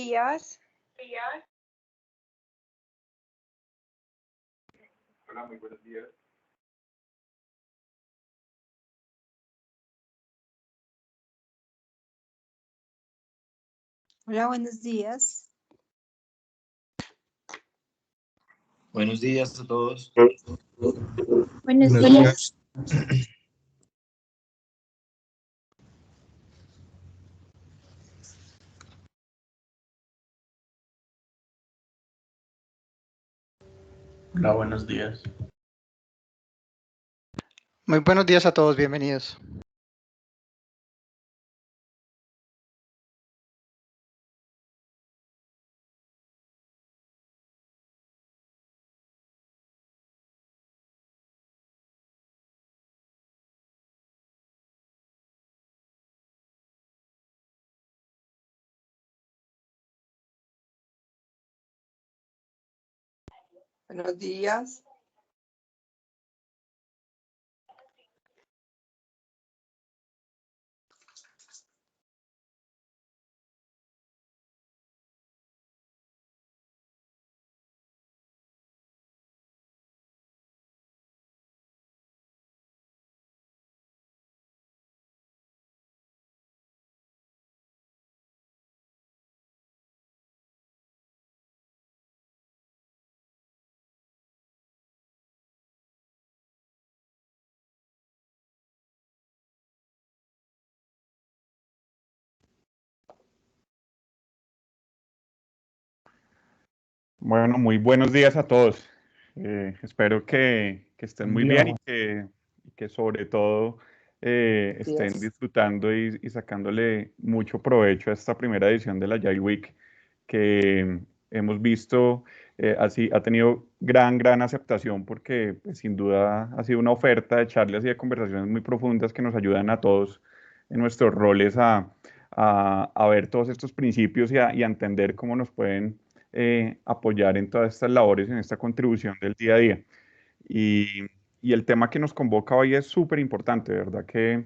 días. Hola, muy buenos días. Hola, buenos días. Buenos días a todos. Buenos días. Hola, buenos días. Muy buenos días a todos, bienvenidos. Buenos días. Bueno, muy buenos días a todos. Espero que estén muy bien y que sobre todo estén disfrutando y sacándole mucho provecho a esta primera edición de la Agile Week que hemos visto así ha tenido gran aceptación porque pues, sin duda ha sido una oferta de charlas y de conversaciones muy profundas que nos ayudan a todos en nuestros roles a ver todos estos principios y a entender cómo nos pueden apoyar en todas estas labores, en esta contribución del día a día. Y el tema que nos convoca hoy es súper importante, ¿verdad? Que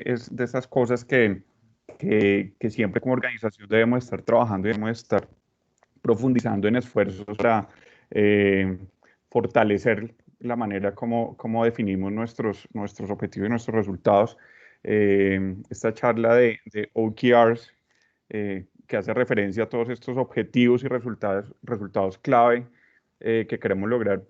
es de esas cosas que siempre como organización debemos estar trabajando y debemos estar profundizando en esfuerzos para fortalecer la manera como definimos nuestros objetivos y nuestros resultados. Esta charla de OKRs que hace referencia a todos estos objetivos y resultados clave que queremos lograr,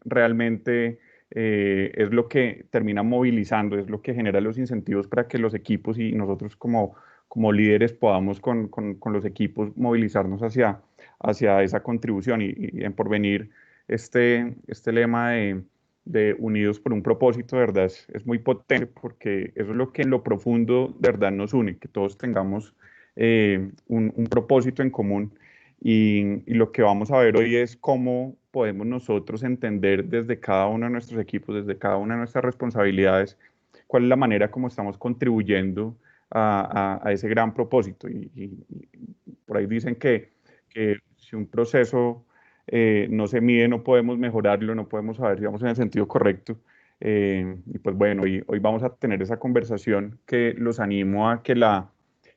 realmente es lo que termina movilizando, es lo que genera los incentivos para que los equipos y nosotros como líderes podamos con los equipos movilizarnos hacia esa contribución y en porvenir este lema de unidos por un propósito, de verdad, es muy potente porque eso es lo que en lo profundo, de verdad, nos une, que todos tengamos un propósito en común y lo que vamos a ver hoy es cómo podemos nosotros entender desde cada uno de nuestros equipos, desde cada una de nuestras responsabilidades, cuál es la manera como estamos contribuyendo a ese gran propósito. Y por ahí dicen que si un proceso no se mide, no podemos mejorarlo, no podemos saber si vamos en el sentido correcto. Y pues bueno, hoy vamos a tener esa conversación que los animo a que la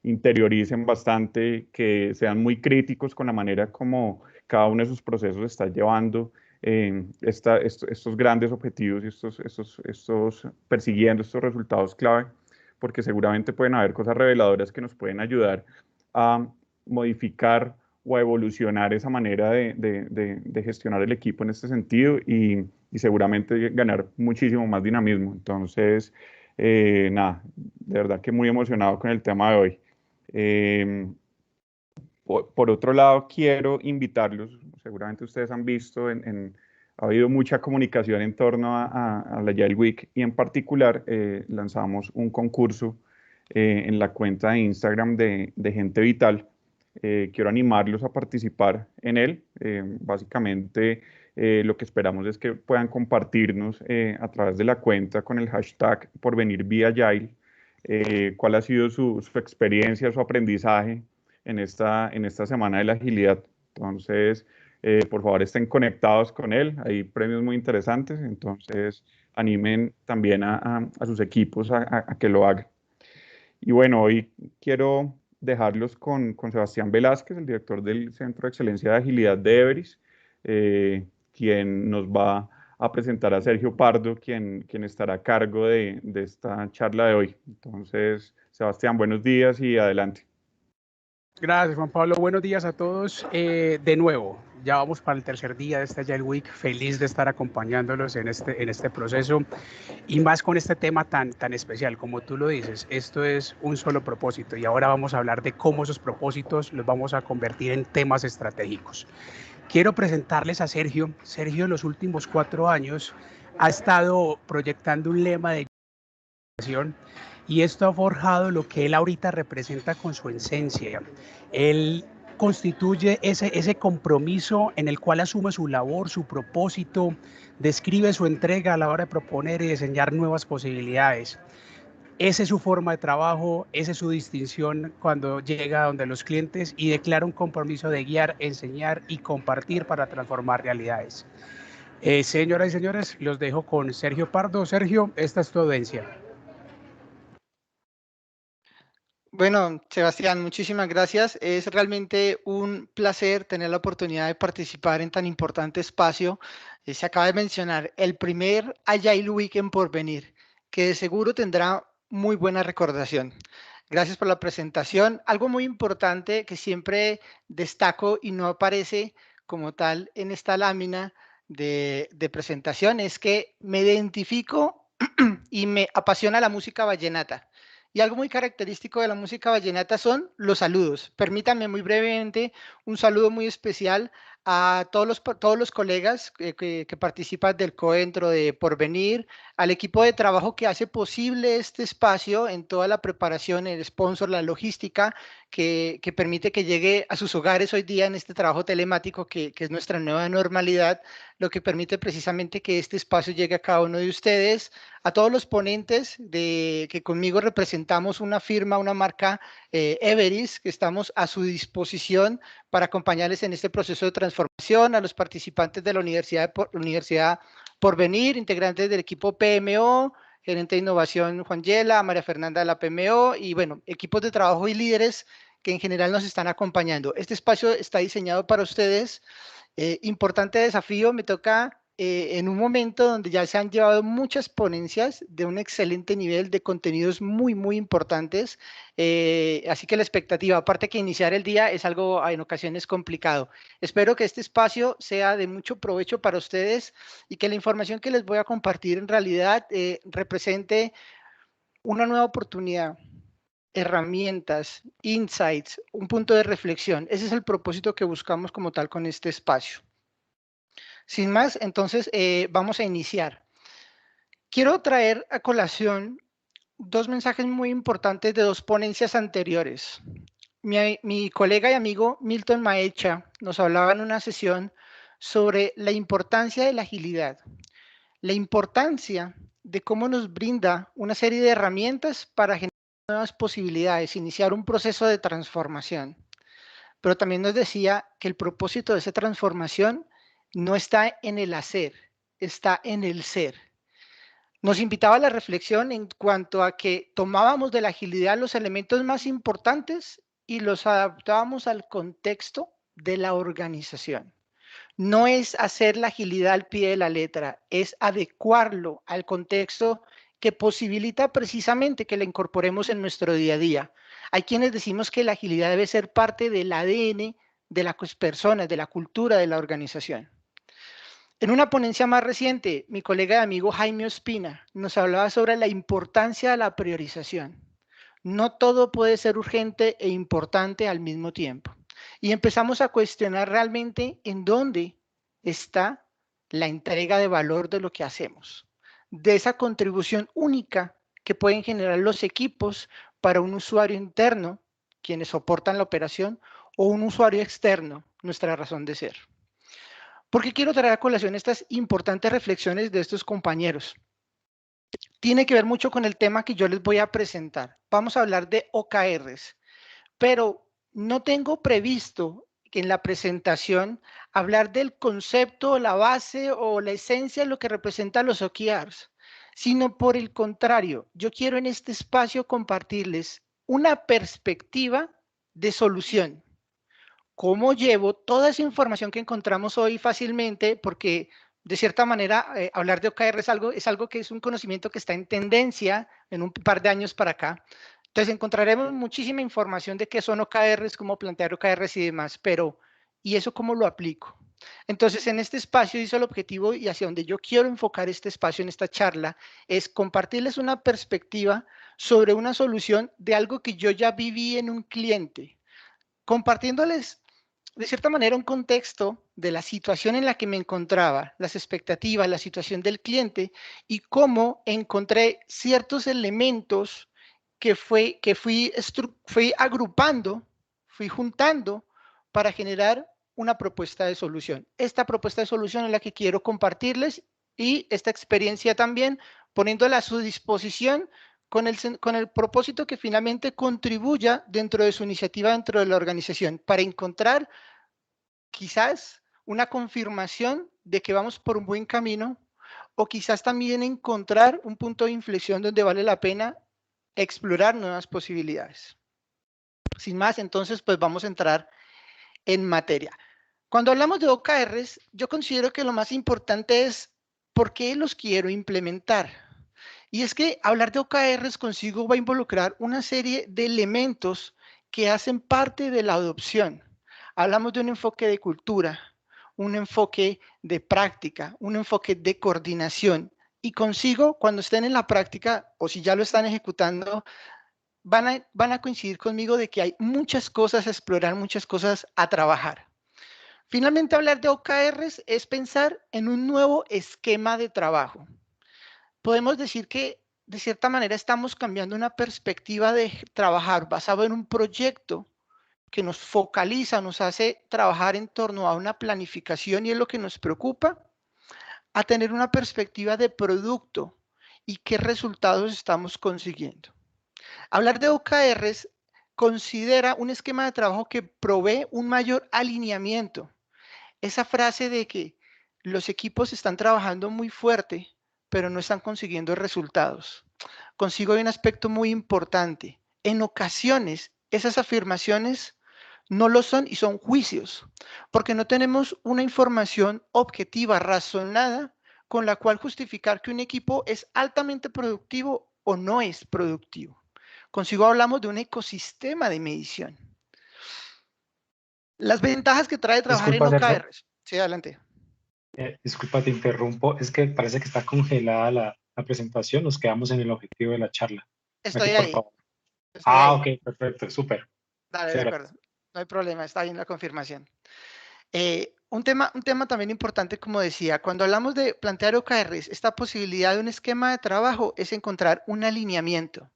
interioricen bastante, que sean muy críticos con la manera como cada uno de sus procesos está llevando estos grandes objetivos y estos persiguiendo estos resultados clave, porque seguramente pueden haber cosas reveladoras que nos pueden ayudar a modificar o a evolucionar esa manera de gestionar el equipo en este sentido y seguramente ganar muchísimo más dinamismo. Entonces, nada, de verdad que muy emocionado con el tema de hoy. Por otro lado, quiero invitarlos, seguramente ustedes han visto, ha habido mucha comunicación en torno a la Agile Week y en particular lanzamos un concurso en la cuenta de Instagram de Gente Vital. Quiero animarlos a participar en él. Básicamente, lo que esperamos es que puedan compartirnos a través de la cuenta con el hashtag #PorvenirViaAgile cuál ha sido su experiencia, su aprendizaje en esta semana de la agilidad. Entonces, por favor, estén conectados con él. Hay premios muy interesantes. Entonces, animen también a sus equipos a que lo hagan. Y bueno, hoy quiero dejarlos con Sebastián Velázquez, el director del Centro de Excelencia de Agilidad de Everis, quien nos va a presentar a Sergio Pardo, quien estará a cargo de esta charla de hoy. Entonces, Sebastián, buenos días y adelante. Gracias, Juan Pablo. Buenos días a todos. De nuevo, ya vamos para el tercer día de esta Agile Week. Feliz de estar acompañándolos en este proceso y más con este tema tan especial. Como tú lo dices, esto es un solo propósito y ahora vamos a hablar de cómo esos propósitos los vamos a convertir en temas estratégicos. Quiero presentarles a Sergio. Sergio en los últimos 4 años ha estado proyectando un lema de y esto ha forjado lo que él ahorita representa con su esencia. Él constituye ese compromiso en el cual asume su labor, su propósito, describe su entrega a la hora de proponer y diseñar nuevas posibilidades. Esa es su forma de trabajo, esa es su distinción cuando llega donde los clientes y declara un compromiso de guiar, enseñar y compartir para transformar realidades. Señoras y señores, los dejo con Sergio Pardo. Sergio, esta es tu audiencia. Bueno, Sebastián, muchísimas gracias. Es realmente un placer tener la oportunidad de participar en tan importante espacio. Se acaba de mencionar el primer Agile Week en Porvenir, que de seguro tendrá muy buena recordación. Gracias por la presentación. Algo muy importante que siempre destaco y no aparece como tal en esta lámina de presentación es que me identifico y me apasiona la música vallenata. Y algo muy característico de la música vallenata son los saludos. Permítanme muy brevemente un saludo muy especial a todos los colegas que participan del Coentro de Porvenir, al equipo de trabajo que hace posible este espacio en toda la preparación, el sponsor, la logística, que permite que llegue a sus hogares hoy día en este trabajo telemático que es nuestra nueva normalidad, lo que permite precisamente que este espacio llegue a cada uno de ustedes, a todos los ponentes que conmigo representamos una firma, una marca Everis, que estamos a su disposición para acompañarles en este proceso de transformación, a los participantes de la Universidad Porvenir, integrantes del equipo PMO, gerente de innovación Juan Yela, María Fernanda de la PMO y bueno, equipos de trabajo y líderes que en general nos están acompañando. Este espacio está diseñado para ustedes. Importante desafío, me toca en un momento donde ya se han llevado muchas ponencias de un excelente nivel de contenidos muy importantes, así que la expectativa, aparte que iniciar el día es algo en ocasiones complicado. Espero que este espacio sea de mucho provecho para ustedes y que la información que les voy a compartir en realidad represente una nueva oportunidad, herramientas, insights, un punto de reflexión. Ese es el propósito que buscamos como tal con este espacio. Sin más, entonces vamos a iniciar. Quiero traer a colación 2 mensajes muy importantes de 2 ponencias anteriores. Mi colega y amigo Milton Maecha nos hablaba en una sesión sobre la importancia de la agilidad, la importancia de cómo nos brinda una serie de herramientas para generar nuevas posibilidades, iniciar un proceso de transformación. Pero también nos decía que el propósito de esa transformación no está en el hacer, está en el ser. Nos invitaba a la reflexión en cuanto a que tomábamos de la agilidad los elementos más importantes y los adaptábamos al contexto de la organización. No es hacer la agilidad al pie de la letra, es adecuarlo al contexto que posibilita precisamente que la incorporemos en nuestro día a día. Hay quienes decimos que la agilidad debe ser parte del ADN de las personas, de la cultura de la organización. En una ponencia más reciente, mi colega y amigo Jaime Ospina nos hablaba sobre la importancia de la priorización. No todo puede ser urgente e importante al mismo tiempo. Y empezamos a cuestionar realmente en dónde está la entrega de valor de lo que hacemos, de esa contribución única que pueden generar los equipos para un usuario interno, quienes soportan la operación, o un usuario externo, nuestra razón de ser. ¿Por qué quiero traer a colación estas importantes reflexiones de estos compañeros? Tiene que ver mucho con el tema que yo les voy a presentar. Vamos a hablar de OKRs, pero no tengo previsto que en la presentación hablar del concepto, la base o la esencia de lo que representan los OKRs, sino por el contrario, yo quiero en este espacio compartirles una perspectiva de solución. ¿Cómo llevo toda esa información que encontramos hoy fácilmente? Porque de cierta manera hablar de OKR es algo que es un conocimiento que está en tendencia en un par de años para acá. Entonces encontraremos muchísima información de qué son OKRs, cómo plantear OKRs y demás, pero ¿y eso cómo lo aplico? Entonces en este espacio hice el objetivo y hacia donde yo quiero enfocar este espacio en esta charla es compartirles una perspectiva sobre una solución de algo que yo ya viví en un cliente, compartiéndoles de cierta manera un contexto de la situación en la que me encontraba, las expectativas, la situación del cliente y cómo encontré ciertos elementos que fui agrupando, fui juntando para generar una propuesta de solución. Esta propuesta de solución es la que quiero compartirles y esta experiencia también poniéndola a su disposición con el propósito que finalmente contribuya dentro de su iniciativa, dentro de la organización, para encontrar quizás una confirmación de que vamos por un buen camino o quizás también encontrar un punto de inflexión donde vale la pena explorar nuevas posibilidades. Sin más, entonces, pues vamos a entrar en materia. Cuando hablamos de OKRs, yo considero que lo más importante es por qué los quiero implementar. Y es que hablar de OKRs consigo va a involucrar una serie de elementos que hacen parte de la adopción. Hablamos de un enfoque de cultura, un enfoque de práctica, un enfoque de coordinación. Y consigo, cuando estén en la práctica o si ya lo están ejecutando, van a coincidir conmigo de que hay muchas cosas a explorar, muchas cosas a trabajar. Finalmente, hablar de OKRs es pensar en un nuevo esquema de trabajo. Podemos decir que, de cierta manera, estamos cambiando una perspectiva de trabajar basado en un proyecto que nos focaliza, nos hace trabajar en torno a una planificación y es lo que nos preocupa, a tener una perspectiva de producto y qué resultados estamos consiguiendo. Hablar de OKRs considera un esquema de trabajo que provee un mayor alineamiento. Esa frase de que los equipos están trabajando muy fuerte, pero no están consiguiendo resultados. Consigo hay un aspecto muy importante. En ocasiones, esas afirmaciones no lo son y son juicios, porque no tenemos una información objetiva, razonada, con la cual justificar que un equipo es altamente productivo o no es productivo. Consigo hablamos de un ecosistema de medición. Las ventajas que trae trabajar en OKRs. Sí, adelante. Disculpa, te interrumpo. Es que parece que está congelada la presentación. Nos quedamos en el objetivo de la charla. Estoy ahí. Ok, perfecto, súper. Dale, de acuerdo. No hay problema, está ahí en la confirmación. Un tema también importante, como decía, cuando hablamos de plantear OKRs, esta posibilidad de un esquema de trabajo es encontrar un alineamiento.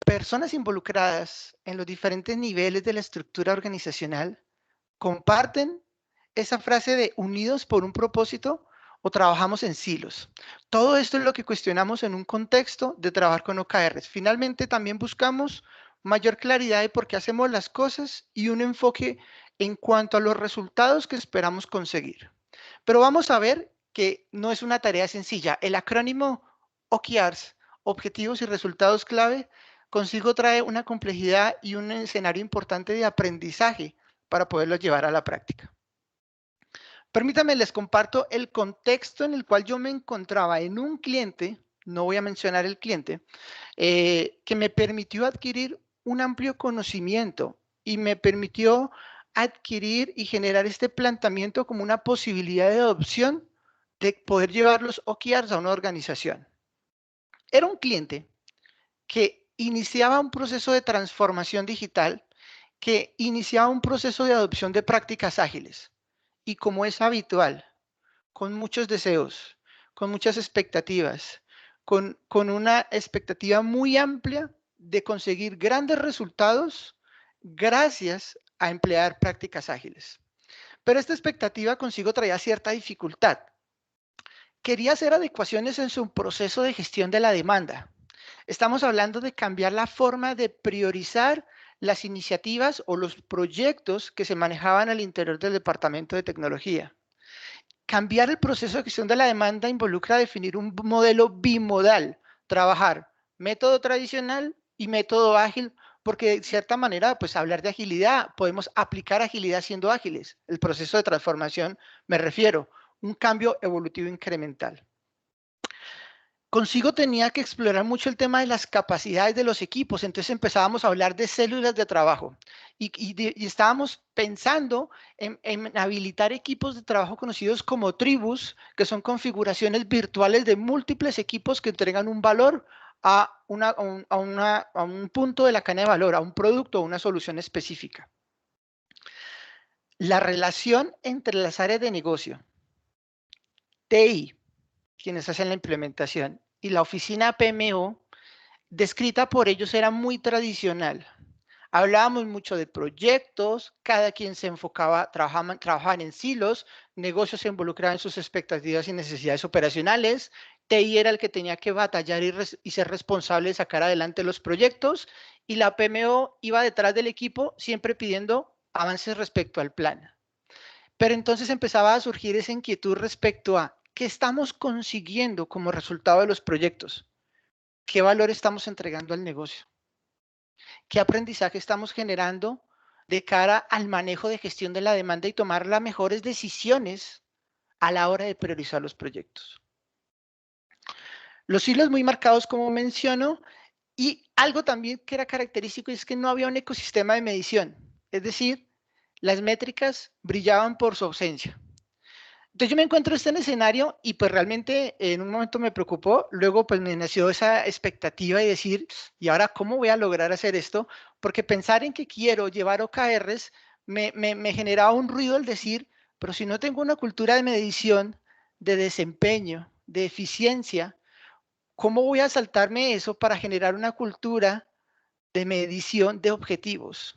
Personas involucradas en los diferentes niveles de la estructura organizacional comparten esa frase de unidos por un propósito o trabajamos en silos. Todo esto es lo que cuestionamos en un contexto de trabajar con OKRs. Finalmente también buscamos mayor claridad de por qué hacemos las cosas y un enfoque en cuanto a los resultados que esperamos conseguir. Pero vamos a ver que no es una tarea sencilla. El acrónimo OKRs, Objetivos y Resultados Clave, consigo trae una complejidad y un escenario importante de aprendizaje para poderlo llevar a la práctica. Permítanme, les comparto el contexto en el cual yo me encontraba en un cliente, no voy a mencionar el cliente, que me permitió adquirir un amplio conocimiento y me permitió adquirir y generar este planteamiento como una posibilidad de adopción de poder llevar los OKRs a una organización. Era un cliente que iniciaba un proceso de transformación digital, que iniciaba un proceso de adopción de prácticas ágiles. Y como es habitual, con muchos deseos, con muchas expectativas, con una expectativa muy amplia de conseguir grandes resultados gracias a emplear prácticas ágiles. Pero esta expectativa consigo traía cierta dificultad. Quería hacer adecuaciones en su proceso de gestión de la demanda. Estamos hablando de cambiar la forma de priorizar las iniciativas o los proyectos que se manejaban al interior del departamento de tecnología. Cambiar el proceso de gestión de la demanda involucra definir un modelo bimodal, trabajar método tradicional y método ágil porque de cierta manera, pues hablar de agilidad, podemos aplicar agilidad siendo ágiles. El proceso de transformación, me refiero, un cambio evolutivo incremental. Consigo tenía que explorar mucho el tema de las capacidades de los equipos, entonces empezábamos a hablar de células de trabajo y estábamos pensando en habilitar equipos de trabajo conocidos como tribus, que son configuraciones virtuales de múltiples equipos que entregan un valor a un punto de la cadena de valor, a un producto o una solución específica. La relación entre las áreas de negocio, TI, quienes hacen la implementación, y la oficina PMO, descrita por ellos, era muy tradicional. Hablábamos mucho de proyectos, cada quien se enfocaba, trabajaban en silos, negocios se involucraban en sus expectativas y necesidades operacionales, TI era el que tenía que batallar y ser responsable de sacar adelante los proyectos, y la PMO iba detrás del equipo siempre pidiendo avances respecto al plan. Pero entonces empezaba a surgir esa inquietud respecto a qué estamos consiguiendo como resultado de los proyectos, qué valor estamos entregando al negocio, qué aprendizaje estamos generando de cara al manejo de gestión de la demanda y tomar las mejores decisiones a la hora de priorizar los proyectos. Los hilos muy marcados, como menciono, y algo también que era característico es que no había un ecosistema de medición, es decir, las métricas brillaban por su ausencia. Entonces yo me encuentro en este escenario y pues realmente en un momento me preocupó, luego pues me nació esa expectativa de decir, ¿y ahora cómo voy a lograr hacer esto? Porque pensar en que quiero llevar OKRs me generaba un ruido al decir, pero si no tengo una cultura de medición, de desempeño, de eficiencia, ¿cómo voy a saltarme eso para generar una cultura de medición de objetivos?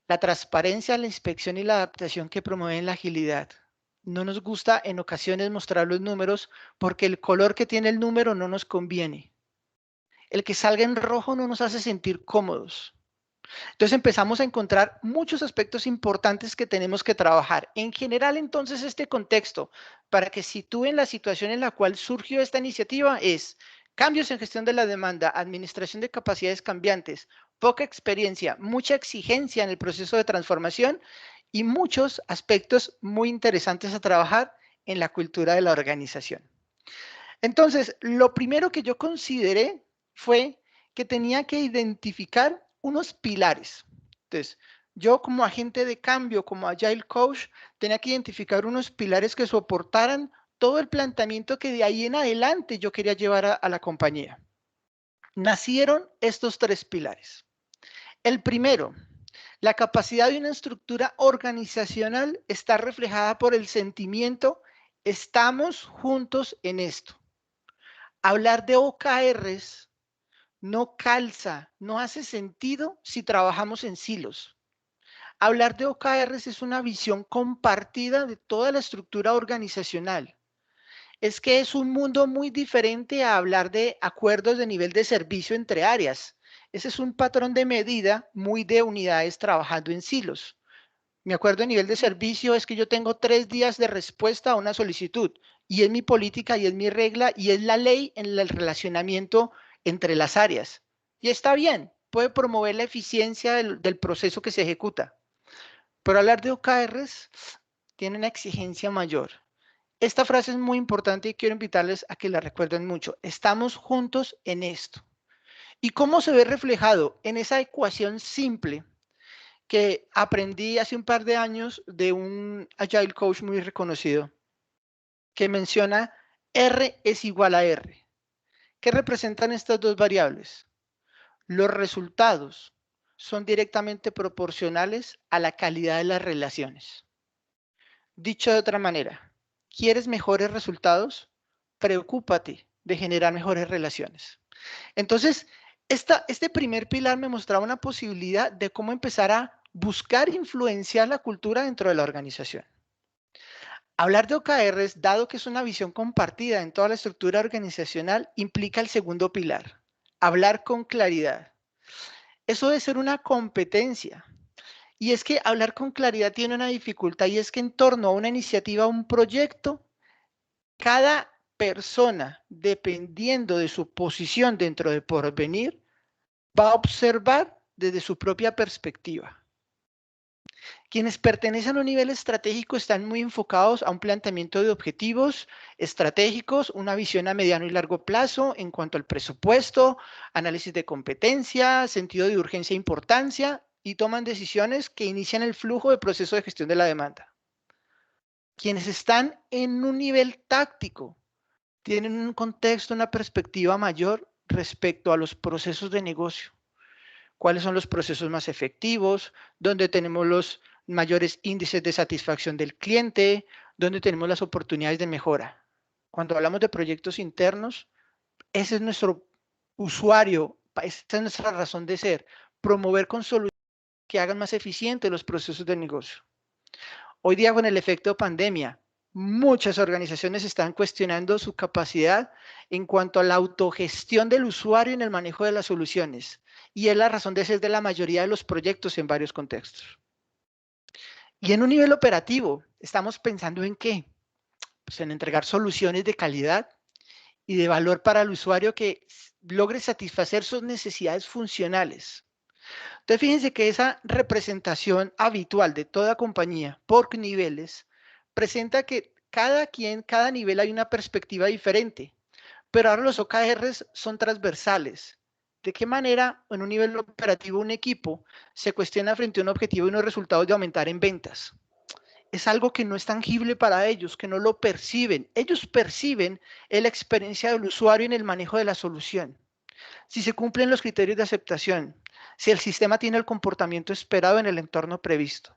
La transparencia, la inspección y la adaptación que promueven la agilidad. No nos gusta en ocasiones mostrar los números porque el color que tiene el número no nos conviene. El que salga en rojo no nos hace sentir cómodos. Entonces empezamos a encontrar muchos aspectos importantes que tenemos que trabajar. En general, entonces, este contexto, para que sitúen la situación en la cual surgió esta iniciativa, es cambios en gestión de la demanda, administración de capacidades cambiantes, poca experiencia, mucha exigencia en el proceso de transformación y muchos aspectos muy interesantes a trabajar en la cultura de la organización. Entonces, lo primero que yo consideré fue que tenía que identificar unos pilares. Entonces, yo como agente de cambio, como Agile Coach, tenía que identificar unos pilares que soportaran todo el planteamiento que de ahí en adelante yo quería llevar a la compañía. Nacieron estos tres pilares. El primero, la capacidad de una estructura organizacional está reflejada por el sentimiento, estamos juntos en esto. Hablar de OKRs no calza, no hace sentido si trabajamos en silos. Hablar de OKRs es una visión compartida de toda la estructura organizacional. Es que es un mundo muy diferente a hablar de acuerdos de nivel de servicio entre áreas. Ese es un patrón de medida muy de unidades trabajando en silos. Mi acuerdo de nivel de servicio es que yo tengo 3 días de respuesta a una solicitud y es mi política y es mi regla y es la ley en el relacionamiento entre las áreas. Y está bien, puede promover la eficiencia del proceso que se ejecuta. Pero hablar de OKRs tiene una exigencia mayor. Esta frase es muy importante y quiero invitarles a que la recuerden mucho. Estamos juntos en esto. ¿Y cómo se ve reflejado? En esa ecuación simple que aprendí hace un par de años de un Agile Coach muy reconocido, que menciona R es igual a R. ¿Qué representan estas dos variables? Los resultados son directamente proporcionales a la calidad de las relaciones. Dicho de otra manera, ¿quieres mejores resultados? Preocúpate de generar mejores relaciones. Entonces, este primer pilar me mostraba una posibilidad de cómo empezar a buscar influenciar la cultura dentro de la organización. Hablar de OKRs, dado que es una visión compartida en toda la estructura organizacional, implica el segundo pilar, hablar con claridad. Eso debe ser una competencia. Y es que hablar con claridad tiene una dificultad y es que en torno a una iniciativa, un proyecto, cada persona, dependiendo de su posición dentro de Porvenir, va a observar desde su propia perspectiva. Quienes pertenecen a un nivel estratégico están muy enfocados a un planteamiento de objetivos estratégicos, una visión a mediano y largo plazo en cuanto al presupuesto, análisis de competencia, sentido de urgencia e importancia, y toman decisiones que inician el flujo de proceso de gestión de la demanda. Quienes están en un nivel táctico tienen un contexto, una perspectiva mayor respecto a los procesos de negocio. ¿Cuáles son los procesos más efectivos? ¿Dónde tenemos los mayores índices de satisfacción del cliente? ¿Dónde tenemos las oportunidades de mejora? Cuando hablamos de proyectos internos, ese es nuestro usuario, esa es nuestra razón de ser, promover con soluciones que hagan más eficientes los procesos de negocio. Hoy día, con el efecto pandemia, muchas organizaciones están cuestionando su capacidad en cuanto a la autogestión del usuario en el manejo de las soluciones, y es la razón de ser de la mayoría de los proyectos en varios contextos. Y en un nivel operativo, estamos pensando en ¿qué? Pues en entregar soluciones de calidad y de valor para el usuario que logre satisfacer sus necesidades funcionales. Entonces, fíjense que esa representación habitual de toda compañía por niveles presenta que cada nivel hay una perspectiva diferente, pero ahora los OKRs son transversales. ¿De qué manera en un nivel operativo un equipo se cuestiona frente a un objetivo y unos resultados de aumentar en ventas? Es algo que no es tangible para ellos, que no lo perciben. Ellos perciben la experiencia del usuario en el manejo de la solución. Si se cumplen los criterios de aceptación, si el sistema tiene el comportamiento esperado en el entorno previsto.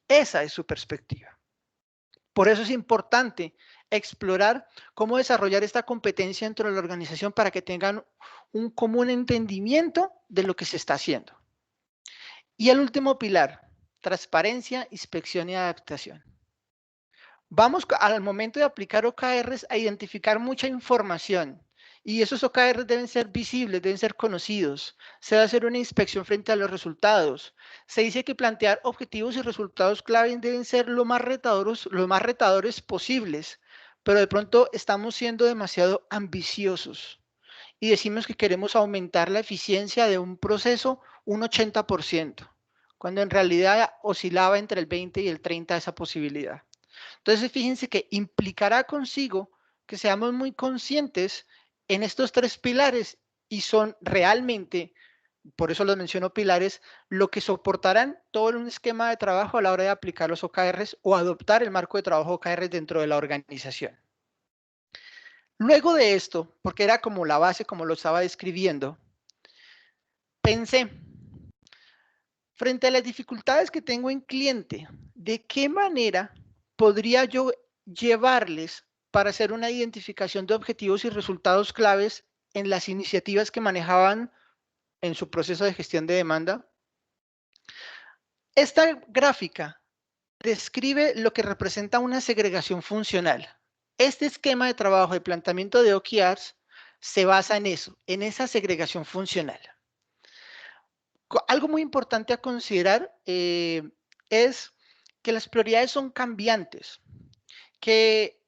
Esa es su perspectiva. Por eso es importante explorar cómo desarrollar esta competencia dentro de la organización para que tengan un común entendimiento de lo que se está haciendo. Y el último pilar, transparencia, inspección y adaptación. Vamos al momento de aplicar OKRs a identificar mucha información. Y esos OKRs deben ser visibles, deben ser conocidos. Se va a hacer una inspección frente a los resultados. Se dice que plantear objetivos y resultados clave deben ser lo más retadores posibles, pero de pronto estamos siendo demasiado ambiciosos y decimos que queremos aumentar la eficiencia de un proceso un 80%, cuando en realidad oscilaba entre el 20 y el 30 esa posibilidad. Entonces, fíjense que implicará consigo que seamos muy conscientes en estos tres pilares y son realmente, por eso los menciono pilares, lo que soportarán todo un esquema de trabajo a la hora de aplicar los OKRs o adoptar el marco de trabajo OKRs dentro de la organización. Luego de esto, porque era como la base, como lo estaba describiendo, pensé, frente a las dificultades que tengo en cliente, ¿de qué manera podría yo llevarles para hacer una identificación de objetivos y resultados claves en las iniciativas que manejaban en su proceso de gestión de demanda? Esta gráfica describe lo que representa una segregación funcional. Este esquema de trabajo de planteamiento de OKRs se basa en eso, en esa segregación funcional. Algo muy importante a considerar es que las prioridades son cambiantes, que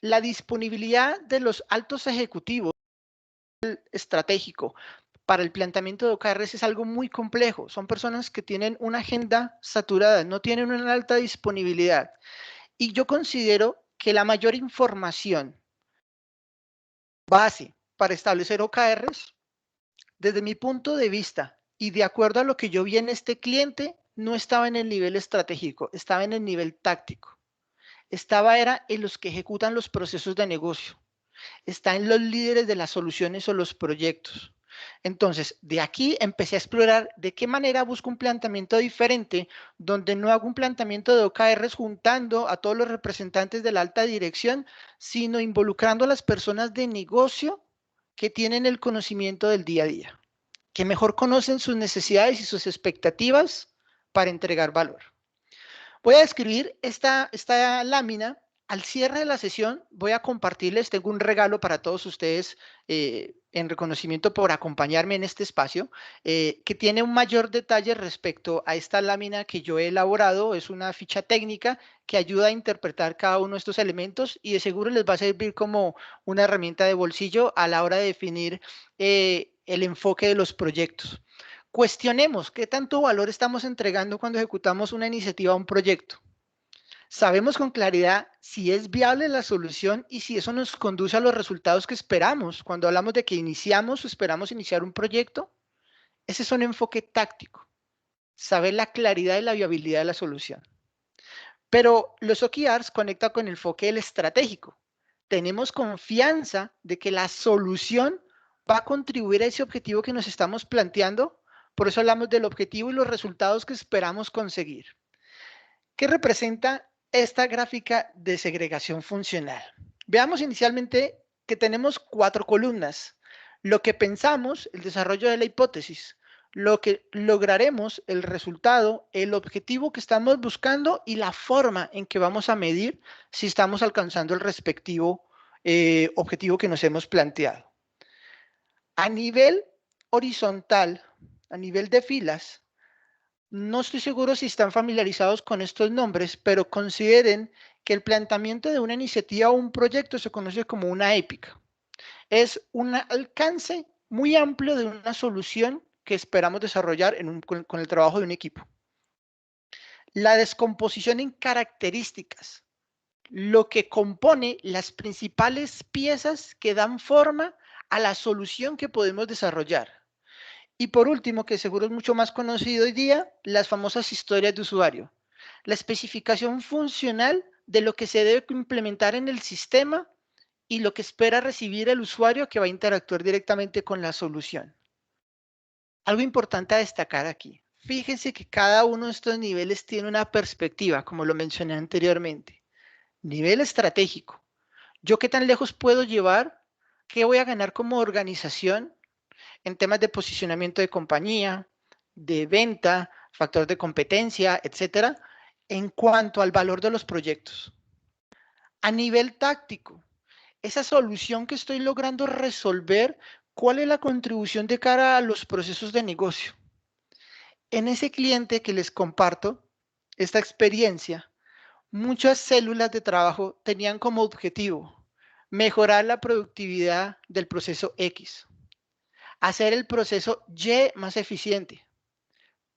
la disponibilidad de los altos ejecutivos estratégico para el planteamiento de OKRs es algo muy complejo. Son personas que tienen una agenda saturada, no tienen una alta disponibilidad. Y yo considero que la mayor información base para establecer OKRs, desde mi punto de vista y de acuerdo a lo que yo vi en este cliente, no estaba en el nivel estratégico, estaba en el nivel táctico. Era en los que ejecutan los procesos de negocio. Está en los líderes de las soluciones o los proyectos. Entonces, de aquí empecé a explorar de qué manera busco un planteamiento diferente, donde no hago un planteamiento de OKRs juntando a todos los representantes de la alta dirección, sino involucrando a las personas de negocio que tienen el conocimiento del día a día, que mejor conocen sus necesidades y sus expectativas para entregar valor. Voy a describir esta lámina. Al cierre de la sesión voy a compartirles, tengo un regalo para todos ustedes en reconocimiento por acompañarme en este espacio, que tiene un mayor detalle respecto a esta lámina que yo he elaborado. Es una ficha técnica que ayuda a interpretar cada uno de estos elementos y de seguro les va a servir como una herramienta de bolsillo a la hora de definir el enfoque de los proyectos. Cuestionemos qué tanto valor estamos entregando cuando ejecutamos una iniciativa o un proyecto. Sabemos con claridad si es viable la solución y si eso nos conduce a los resultados que esperamos cuando hablamos de que iniciamos o esperamos iniciar un proyecto. Ese es un enfoque táctico, saber la claridad y la viabilidad de la solución. Pero los OKRs conectan con el enfoque del estratégico. Tenemos confianza de que la solución va a contribuir a ese objetivo que nos estamos planteando. Por eso hablamos del objetivo y los resultados que esperamos conseguir. ¿Qué representa esta gráfica de segregación funcional? Veamos inicialmente que tenemos 4 columnas. Lo que pensamos, el desarrollo de la hipótesis. Lo que lograremos, el resultado, el objetivo que estamos buscando y la forma en que vamos a medir si estamos alcanzando el respectivo objetivo que nos hemos planteado. A nivel horizontal, a nivel de filas, no estoy seguro si están familiarizados con estos nombres, pero consideren que el planteamiento de una iniciativa o un proyecto se conoce como una épica. Es un alcance muy amplio de una solución que esperamos desarrollar con el trabajo de un equipo. La descomposición en características, lo que compone las principales piezas que dan forma a la solución que podemos desarrollar. Y por último, que seguro es mucho más conocido hoy día, las famosas historias de usuario. La especificación funcional de lo que se debe implementar en el sistema y lo que espera recibir el usuario que va a interactuar directamente con la solución. Algo importante a destacar aquí. Fíjense que cada uno de estos niveles tiene una perspectiva, como lo mencioné anteriormente. Nivel estratégico. ¿Yo qué tan lejos puedo llevar? ¿Qué voy a ganar como organización en temas de posicionamiento de compañía, de venta, factor de competencia, etcétera, en cuanto al valor de los proyectos? A nivel táctico, esa solución que estoy logrando resolver, ¿cuál es la contribución de cara a los procesos de negocio? En ese cliente que les comparto, esta experiencia, muchas células de trabajo tenían como objetivo mejorar la productividad del proceso X, hacer el proceso Y más eficiente,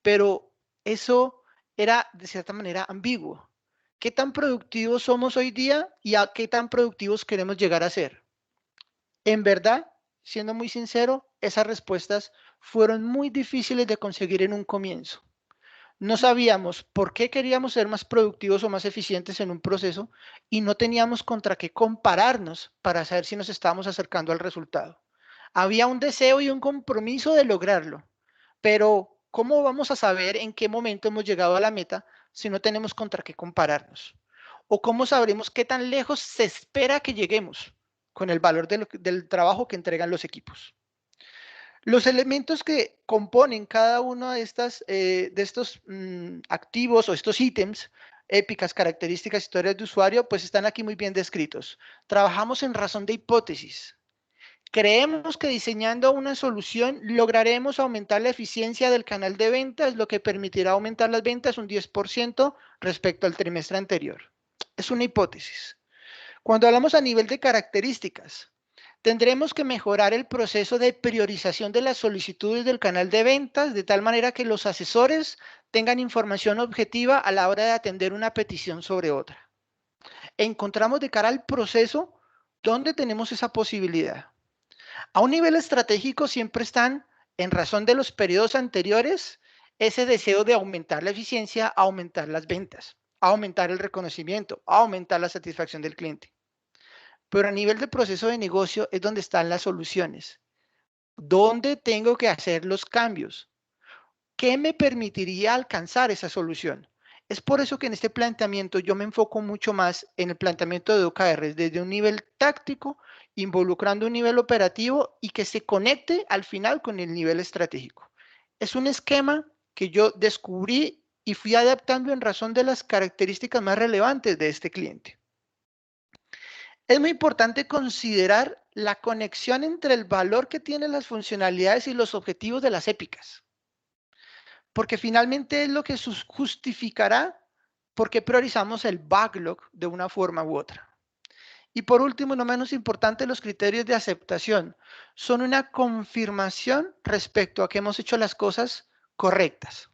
pero eso era de cierta manera ambiguo. ¿Qué tan productivos somos hoy día y a qué tan productivos queremos llegar a ser? En verdad, siendo muy sincero, esas respuestas fueron muy difíciles de conseguir en un comienzo. No sabíamos por qué queríamos ser más productivos o más eficientes en un proceso y no teníamos contra qué compararnos para saber si nos estábamos acercando al resultado. Había un deseo y un compromiso de lograrlo, pero ¿cómo vamos a saber en qué momento hemos llegado a la meta si no tenemos contra qué compararnos? ¿O cómo sabremos qué tan lejos se espera que lleguemos con el valor del trabajo que entregan los equipos? Los elementos que componen cada uno de estos activos o estos ítems, épicas, características, historias de usuario, pues están aquí muy bien descritos. Trabajamos en razón de hipótesis. Creemos que diseñando una solución lograremos aumentar la eficiencia del canal de ventas, lo que permitirá aumentar las ventas un 10% respecto al trimestre anterior. Es una hipótesis. Cuando hablamos a nivel de características, tendremos que mejorar el proceso de priorización de las solicitudes del canal de ventas de tal manera que los asesores tengan información objetiva a la hora de atender una petición sobre otra. Encontramos de cara al proceso dónde tenemos esa posibilidad. A un nivel estratégico siempre están, en razón de los periodos anteriores, ese deseo de aumentar la eficiencia, aumentar las ventas, aumentar el reconocimiento, aumentar la satisfacción del cliente. Pero a nivel de proceso de negocio es donde están las soluciones. ¿Dónde tengo que hacer los cambios? ¿Qué me permitiría alcanzar esa solución? Es por eso que en este planteamiento yo me enfoco mucho más en el planteamiento de OKR desde un nivel táctico, involucrando un nivel operativo y que se conecte al final con el nivel estratégico. Es un esquema que yo descubrí y fui adaptando en razón de las características más relevantes de este cliente. Es muy importante considerar la conexión entre el valor que tienen las funcionalidades y los objetivos de las épicas, porque finalmente es lo que justificará por qué priorizamos el backlog de una forma u otra. Y por último, no menos importante, los criterios de aceptación son una confirmación respecto a que hemos hecho las cosas correctas.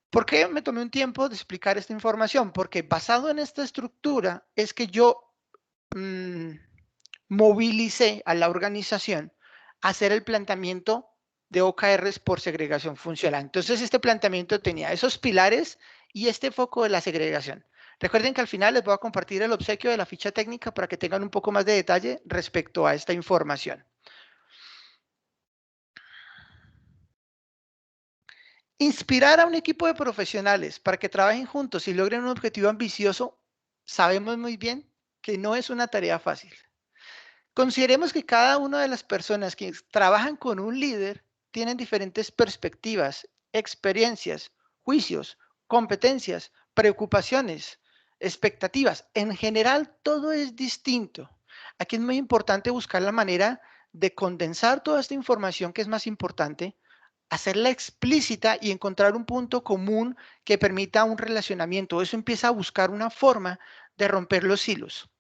¿Por qué me tomé un tiempo de explicar esta información? Porque basado en esta estructura es que yo movilicé a la organización a hacer el planteamiento de OKRs por segregación funcional. Entonces, este planteamiento tenía esos pilares y este foco de la segregación. Recuerden que al final les voy a compartir el obsequio de la ficha técnica para que tengan un poco más de detalle respecto a esta información. Inspirar a un equipo de profesionales para que trabajen juntos y logren un objetivo ambicioso, sabemos muy bien que no es una tarea fácil. Consideremos que cada una de las personas que trabajan con un líder tienen diferentes perspectivas, experiencias, juicios, competencias, preocupaciones, expectativas. En general, todo es distinto. Aquí es muy importante buscar la manera de condensar toda esta información que es más importante, hacerla explícita y encontrar un punto común que permita un relacionamiento. Eso empieza a buscar una forma de romper los hilos.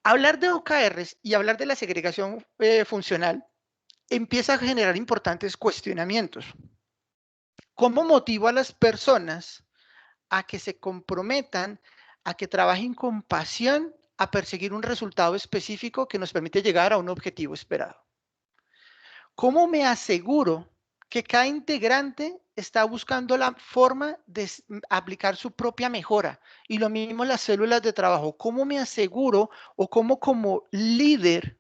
Hablar de OKRs y hablar de la segregación funcional empieza a generar importantes cuestionamientos. ¿Cómo motivo a las personas a que se comprometan, a que trabajen con pasión, a perseguir un resultado específico que nos permite llegar a un objetivo esperado? ¿Cómo me aseguro que cada integrante está buscando la forma de aplicar su propia mejora? Y lo mismo las células de trabajo. ¿Cómo me aseguro o cómo como líder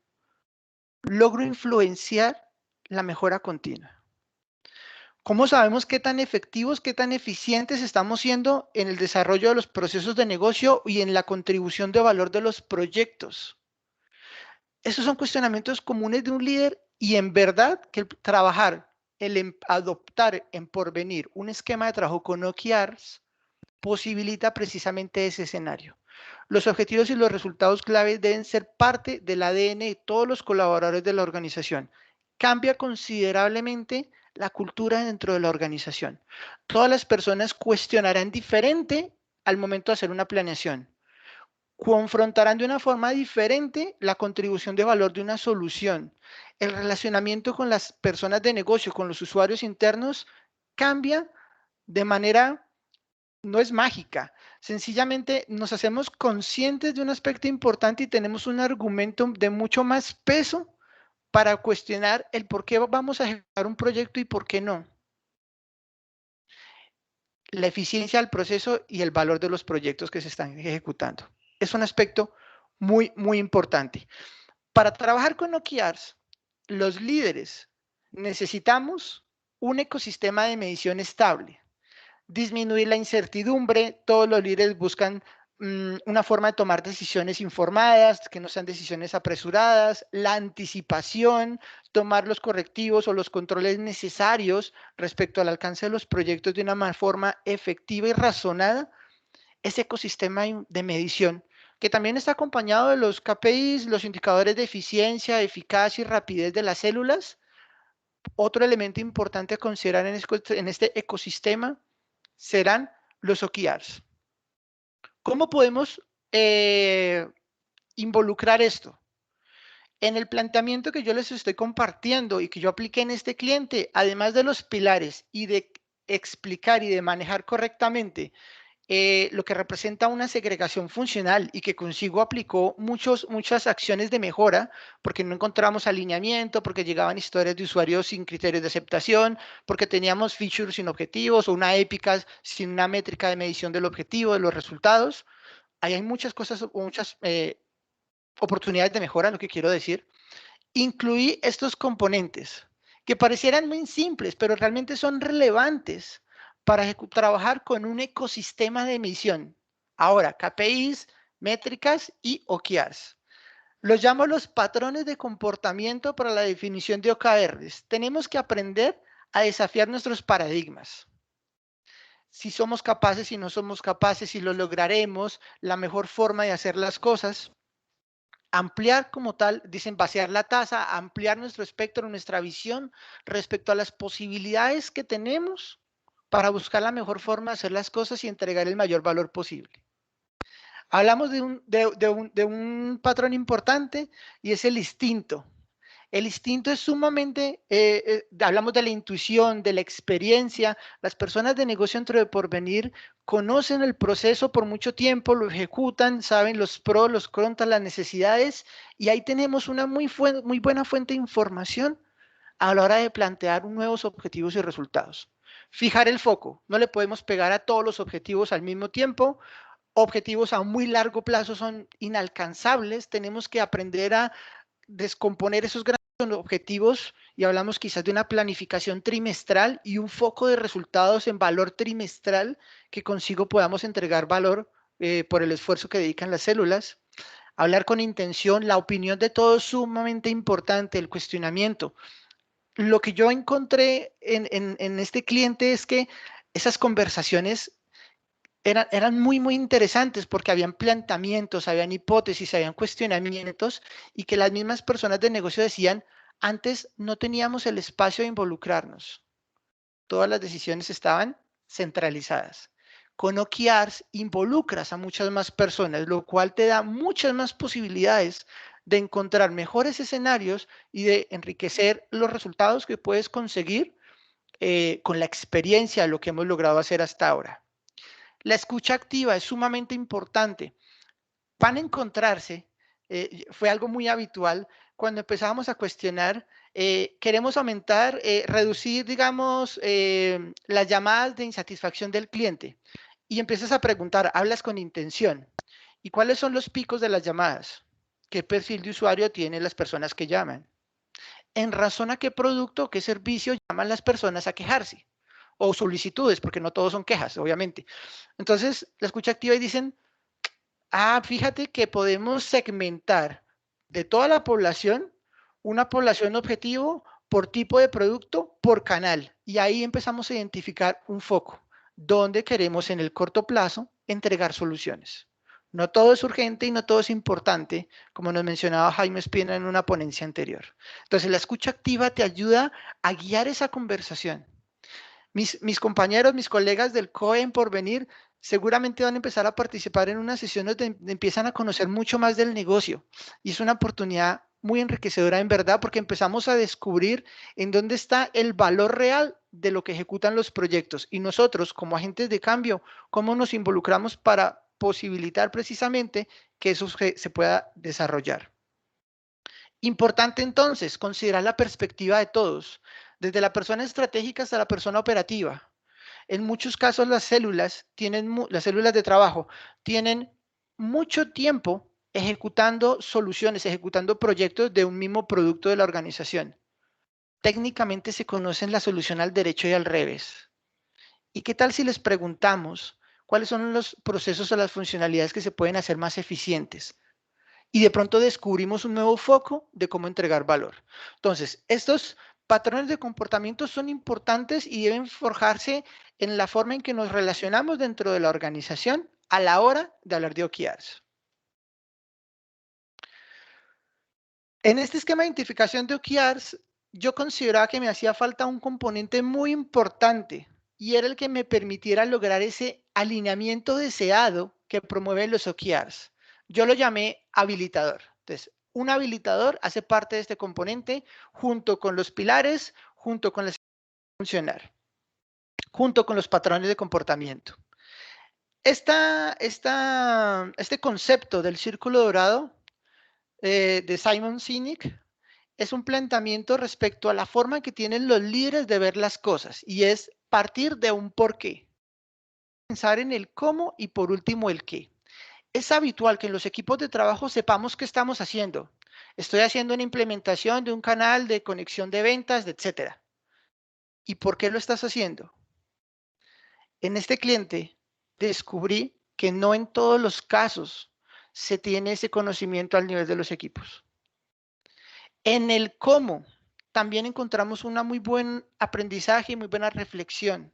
logro influenciar la mejora continua? ¿Cómo sabemos qué tan efectivos, qué tan eficientes estamos siendo en el desarrollo de los procesos de negocio y en la contribución de valor de los proyectos? Esos son cuestionamientos comunes de un líder y en verdad que el trabajar, adoptar en porvenir un esquema de trabajo con OKRs posibilita precisamente ese escenario. Los objetivos y los resultados claves deben ser parte del ADN de todos los colaboradores de la organización. Cambia considerablemente la cultura dentro de la organización. Todas las personas cuestionarán diferente al momento de hacer una planeación. Confrontarán de una forma diferente la contribución de valor de una solución. El relacionamiento con las personas de negocio, con los usuarios internos, cambia de manera, no es mágica. Sencillamente nos hacemos conscientes de un aspecto importante y tenemos un argumento de mucho más peso para cuestionar el por qué vamos a ejecutar un proyecto y por qué no. La eficiencia del proceso y el valor de los proyectos que se están ejecutando. Es un aspecto muy, muy importante. Para trabajar con OKRs, los líderes necesitamos un ecosistema de medición estable. Disminuir la incertidumbre, todos los líderes buscan una forma de tomar decisiones informadas, que no sean decisiones apresuradas, la anticipación, tomar los correctivos o los controles necesarios respecto al alcance de los proyectos de una forma efectiva y razonada. Ese ecosistema de medición, que también está acompañado de los KPIs, los indicadores de eficiencia, eficacia y rapidez de las células. Otro elemento importante a considerar en este ecosistema serán los OKRs. ¿Cómo podemos involucrar esto? En el planteamiento que yo les estoy compartiendo y que yo apliqué en este cliente, además de los pilares y de explicar y de manejar correctamente lo que representa una segregación funcional y que consigo aplicó muchas acciones de mejora, porque no encontramos alineamiento, porque llegaban historias de usuarios sin criterios de aceptación, porque teníamos features sin objetivos o una épica sin una métrica de medición del objetivo, de los resultados. Ahí hay muchas cosas, muchas oportunidades de mejora, lo que quiero decir. Incluí estos componentes que parecieran muy simples, pero realmente son relevantes para trabajar con un ecosistema de medición. Ahora, KPIs, métricas y OKRs. Los llamo los patrones de comportamiento para la definición de OKRs. Tenemos que aprender a desafiar nuestros paradigmas. Si somos capaces, si no somos capaces, si lo lograremos, la mejor forma de hacer las cosas. Ampliar como tal, dicen vaciar la taza, ampliar nuestro espectro, nuestra visión respecto a las posibilidades que tenemos para buscar la mejor forma de hacer las cosas y entregar el mayor valor posible. Hablamos de un patrón importante y es el instinto. El instinto es sumamente, hablamos de la intuición, de la experiencia. Las personas de negocio dentro de Porvenir conocen el proceso por mucho tiempo, lo ejecutan, saben los pros, los contras, las necesidades, y ahí tenemos una muy buena fuente de información a la hora de plantear nuevos objetivos y resultados. Fijar el foco. No le podemos pegar a todos los objetivos al mismo tiempo. Objetivos a muy largo plazo son inalcanzables. Tenemos que aprender a descomponer esos grandes objetivos y hablamos quizás de una planificación trimestral y un foco de resultados en valor trimestral que consigo podamos entregar valor por el esfuerzo que dedican las células. Hablar con intención, la opinión de todos es sumamente importante, el cuestionamiento. Lo que yo encontré en este cliente es que esas conversaciones eran muy interesantes porque habían planteamientos, habían hipótesis, habían cuestionamientos y que las mismas personas de negocio decían, antes no teníamos el espacio de involucrarnos. Todas las decisiones estaban centralizadas. Con OKRs involucras a muchas más personas, lo cual te da muchas más posibilidades de encontrar mejores escenarios y de enriquecer los resultados que puedes conseguir con la experiencia de lo que hemos logrado hacer hasta ahora. La escucha activa es sumamente importante. Van a encontrarse, fue algo muy habitual, cuando empezábamos a cuestionar, queremos aumentar, reducir, digamos, las llamadas de insatisfacción del cliente. Y empiezas a preguntar, hablas con intención. ¿Y cuáles son los picos de las llamadas? ¿Qué perfil de usuario tienen las personas que llaman? ¿En razón a qué producto o qué servicio llaman las personas a quejarse? O solicitudes, porque no todos son quejas, obviamente. Entonces, la escucha activa y dicen, fíjate que podemos segmentar de toda la población, una población objetivo por tipo de producto, por canal. Y ahí empezamos a identificar un foco, donde queremos en el corto plazo entregar soluciones. No todo es urgente y no todo es importante, como nos mencionaba Jaime Espina en una ponencia anterior. Entonces, la escucha activa te ayuda a guiar esa conversación. Mis compañeros, mis colegas del COE en Porvenir seguramente van a empezar a participar en unas sesiones donde empiezan a conocer mucho más del negocio. Y es una oportunidad muy enriquecedora en verdad porque empezamos a descubrir en dónde está el valor real de lo que ejecutan los proyectos. Y nosotros, como agentes de cambio, cómo nos involucramos para posibilitar precisamente que eso se pueda desarrollar. Importante entonces considerar la perspectiva de todos, desde la persona estratégica hasta la persona operativa. En muchos casos las células de trabajo tienen mucho tiempo ejecutando soluciones, ejecutando proyectos de un mismo producto de la organización. Técnicamente se conocen la solución al derecho y al revés. ¿Y qué tal si les preguntamos cuáles son los procesos o las funcionalidades que se pueden hacer más eficientes? Y de pronto descubrimos un nuevo foco de cómo entregar valor. Entonces, estos patrones de comportamiento son importantes y deben forjarse en la forma en que nos relacionamos dentro de la organización a la hora de hablar de OKRs. En este esquema de identificación de OKRs, yo consideraba que me hacía falta un componente muy importante y era el que me permitiera lograr ese alineamiento deseado que promueven los OKRs. Yo lo llamé habilitador. Entonces, un habilitador hace parte de este componente junto con los pilares, junto con la funcionar, junto con los patrones de comportamiento. Este concepto del círculo dorado de Simon Sinek es un planteamiento respecto a la forma que tienen los líderes de ver las cosas y es partir de un porqué. Pensar en el cómo y por último el qué. Es habitual que en los equipos de trabajo sepamos qué estamos haciendo. Estoy haciendo una implementación de un canal de conexión de ventas, etc. ¿Y por qué lo estás haciendo? En este cliente descubrí que no en todos los casos se tiene ese conocimiento al nivel de los equipos. En el cómo también encontramos un muy buen aprendizaje y muy buena reflexión.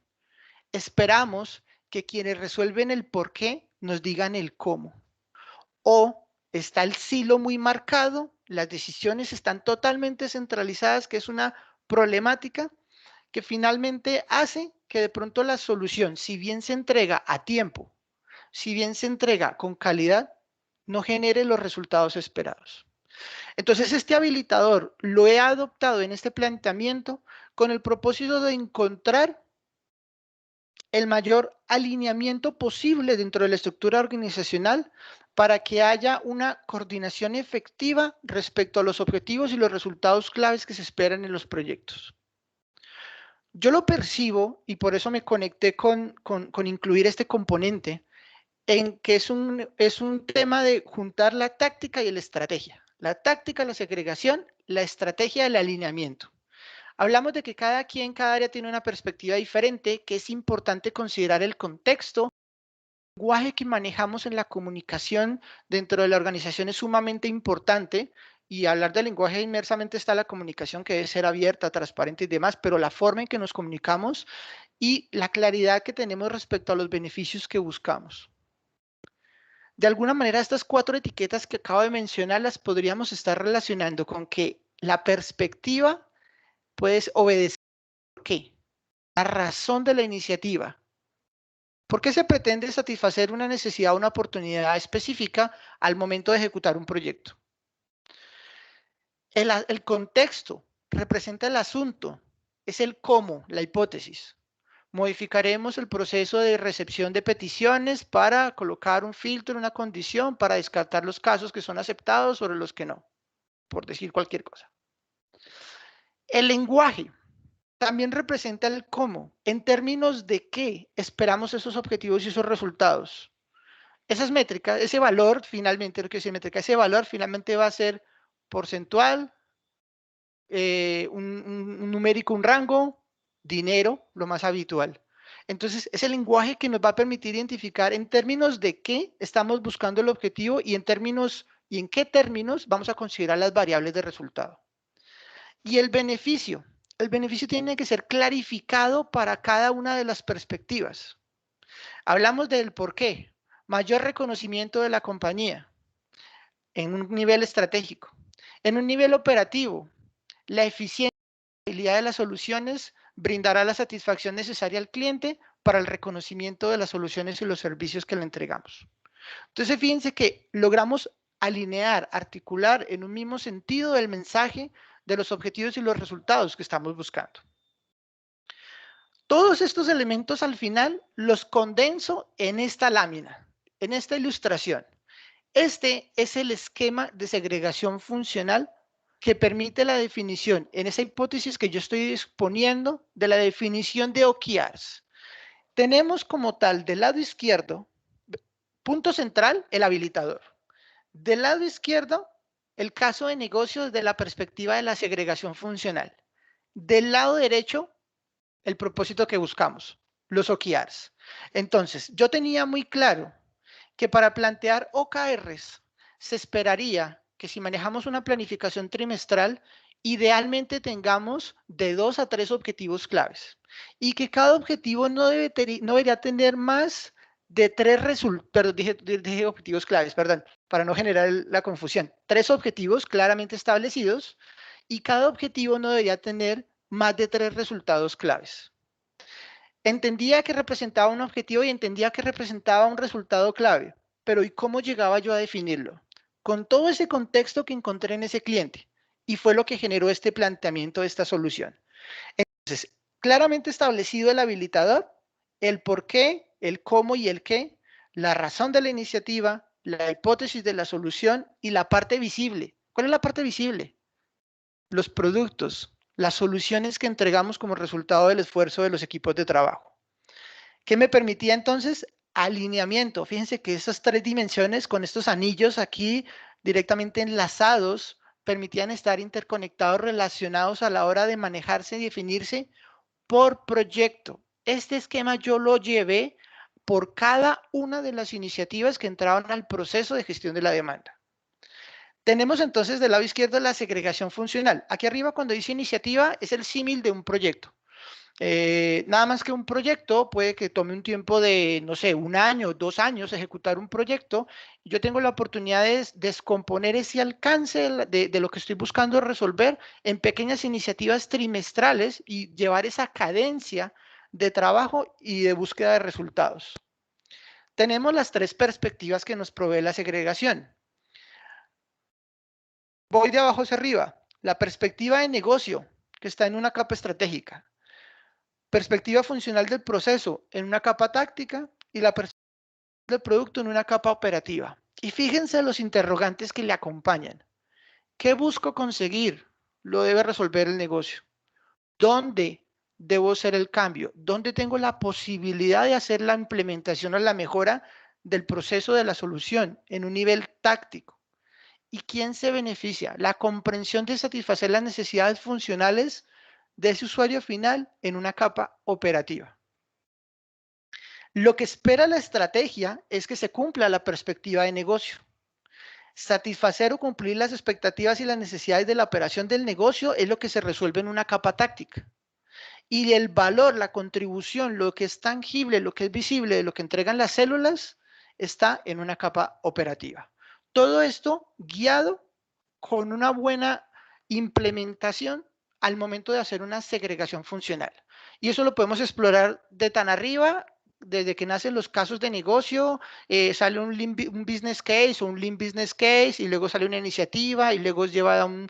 Esperamos que quienes resuelven el por qué nos digan el cómo. O está el silo muy marcado, las decisiones están totalmente centralizadas, que es una problemática que finalmente hace que de pronto la solución, si bien se entrega a tiempo, si bien se entrega con calidad, no genere los resultados esperados. Entonces, este habilitador lo he adoptado en este planteamiento con el propósito de encontrar el mayor alineamiento posible dentro de la estructura organizacional para que haya una coordinación efectiva respecto a los objetivos y los resultados claves que se esperan en los proyectos. Yo lo percibo, y por eso me conecté con incluir este componente, en que es un tema de juntar la táctica y la estrategia. La táctica, la segregación, la estrategia, el alineamiento. Hablamos de que cada área tiene una perspectiva diferente, que es importante considerar el contexto. El lenguaje que manejamos en la comunicación dentro de la organización es sumamente importante, y hablar del lenguaje inmersamente está la comunicación, que debe ser abierta, transparente y demás, pero la forma en que nos comunicamos y la claridad que tenemos respecto a los beneficios que buscamos. De alguna manera, estas 4 etiquetas que acabo de mencionar las podríamos estar relacionando con que la perspectiva puedes obedecer. ¿Por qué? La razón de la iniciativa. ¿Por qué se pretende satisfacer una necesidad o una oportunidad específica al momento de ejecutar un proyecto? El contexto representa el asunto, es el cómo, la hipótesis. Modificaremos el proceso de recepción de peticiones para colocar un filtro, una condición, para descartar los casos que son aceptados sobre los que no, por decir cualquier cosa. El lenguaje también representa el cómo, en términos de qué esperamos esos objetivos y esos resultados. Esas métricas, ese valor finalmente, lo que es métrica, ese valor finalmente va a ser porcentual, un numérico, un rango, dinero, lo más habitual. Entonces, es el lenguaje que nos va a permitir identificar en términos de qué estamos buscando el objetivo y en qué términos vamos a considerar las variables de resultado. Y el beneficio tiene que ser clarificado para cada una de las perspectivas. Hablamos del por qué, mayor reconocimiento de la compañía en un nivel estratégico. En un nivel operativo, la eficiencia y la habilidad de las soluciones brindará la satisfacción necesaria al cliente para el reconocimiento de las soluciones y los servicios que le entregamos. Entonces, fíjense que logramos alinear, articular en un mismo sentido el mensaje de los objetivos y los resultados que estamos buscando. Todos estos elementos al final los condenso en esta lámina, en esta ilustración. Este es el esquema de segregación funcional que permite la definición, en esa hipótesis que yo estoy exponiendo, de la definición de OKRs. Tenemos como tal, del lado izquierdo, punto central, el habilitador. Del lado izquierdo, el caso de negocio desde la perspectiva de la segregación funcional. Del lado derecho, el propósito que buscamos, los OKRs. Entonces, yo tenía muy claro que para plantear OKRs se esperaría que si manejamos una planificación trimestral, idealmente tengamos de 2 a 3 objetivos claves y que cada objetivo no debería tener más de 3 resultados, perdón, dije objetivos claves, perdón, para no generar la confusión. 3 objetivos claramente establecidos y cada objetivo no debería tener más de 3 resultados claves. Entendía que representaba un objetivo y entendía que representaba un resultado clave, pero ¿y cómo llegaba yo a definirlo? Con todo ese contexto que encontré en ese cliente, y fue lo que generó este planteamiento de esta solución. Entonces, claramente establecido el habilitador, el por qué, el cómo y el qué, la razón de la iniciativa, la hipótesis de la solución y la parte visible. ¿Cuál es la parte visible? Los productos, las soluciones que entregamos como resultado del esfuerzo de los equipos de trabajo. ¿Qué me permitía entonces? Alineamiento. Fíjense que esas 3 dimensiones con estos anillos aquí directamente enlazados permitían estar interconectados, relacionados a la hora de manejarse y definirse por proyecto. Este esquema yo lo llevé por cada una de las iniciativas que entraban al proceso de gestión de la demanda. Tenemos entonces del lado izquierdo la segregación funcional. Aquí arriba cuando dice iniciativa es el símil de un proyecto. Nada más que un proyecto puede que tome un tiempo de, no sé, 1 año, 2 años ejecutar un proyecto. Yo tengo la oportunidad de descomponer ese alcance de lo que estoy buscando resolver en pequeñas iniciativas trimestrales y llevar esa cadencia de trabajo y de búsqueda de resultados. tenemos las tres perspectivas que nos provee la segregación. Voy de abajo hacia arriba. La perspectiva de negocio, que está en una capa estratégica. Perspectiva funcional del proceso en una capa táctica y la perspectiva del producto en una capa operativa. Y fíjense los interrogantes que le acompañan. ¿Qué busco conseguir? Lo debe resolver el negocio. ¿Dónde debo hacer el cambio? ¿Dónde tengo la posibilidad de hacer la implementación o la mejora del proceso de la solución en un nivel táctico? ¿Y quién se beneficia? La comprensión de satisfacer las necesidades funcionales de ese usuario final en una capa operativa. Lo que espera la estrategia es que se cumpla la perspectiva de negocio. Satisfacer o cumplir las expectativas y las necesidades de la operación del negocio es lo que se resuelve en una capa táctica. Y el valor, la contribución, lo que es tangible, lo que es visible, lo que entregan las células, está en una capa operativa. Todo esto guiado con una buena implementación al momento de hacer una segregación funcional. Y eso lo podemos explorar de tan arriba, desde que nacen los casos de negocio, sale un business case o un lean business case, y luego sale una iniciativa, y luego es llevada a un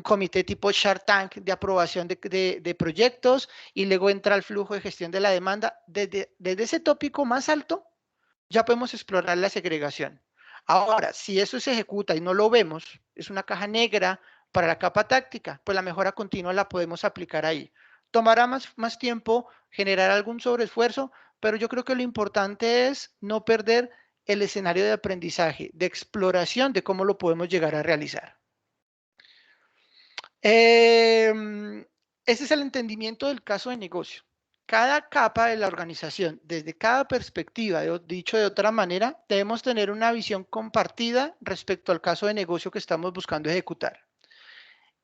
comité tipo Shark Tank de aprobación de proyectos, y luego entra el flujo de gestión de la demanda. Desde ese tópico más alto, ya podemos explorar la segregación. Ahora, si eso se ejecuta y no lo vemos, es una caja negra para la capa táctica, pues la mejora continua la podemos aplicar ahí. Tomará más tiempo, generar algún sobreesfuerzo, pero yo creo que lo importante es no perder el escenario de aprendizaje, de exploración de cómo lo podemos llegar a realizar. Ese es el entendimiento del caso de negocio. Cada capa de la organización, desde cada perspectiva, dicho de otra manera, debemos tener una visión compartida respecto al caso de negocio que estamos buscando ejecutar.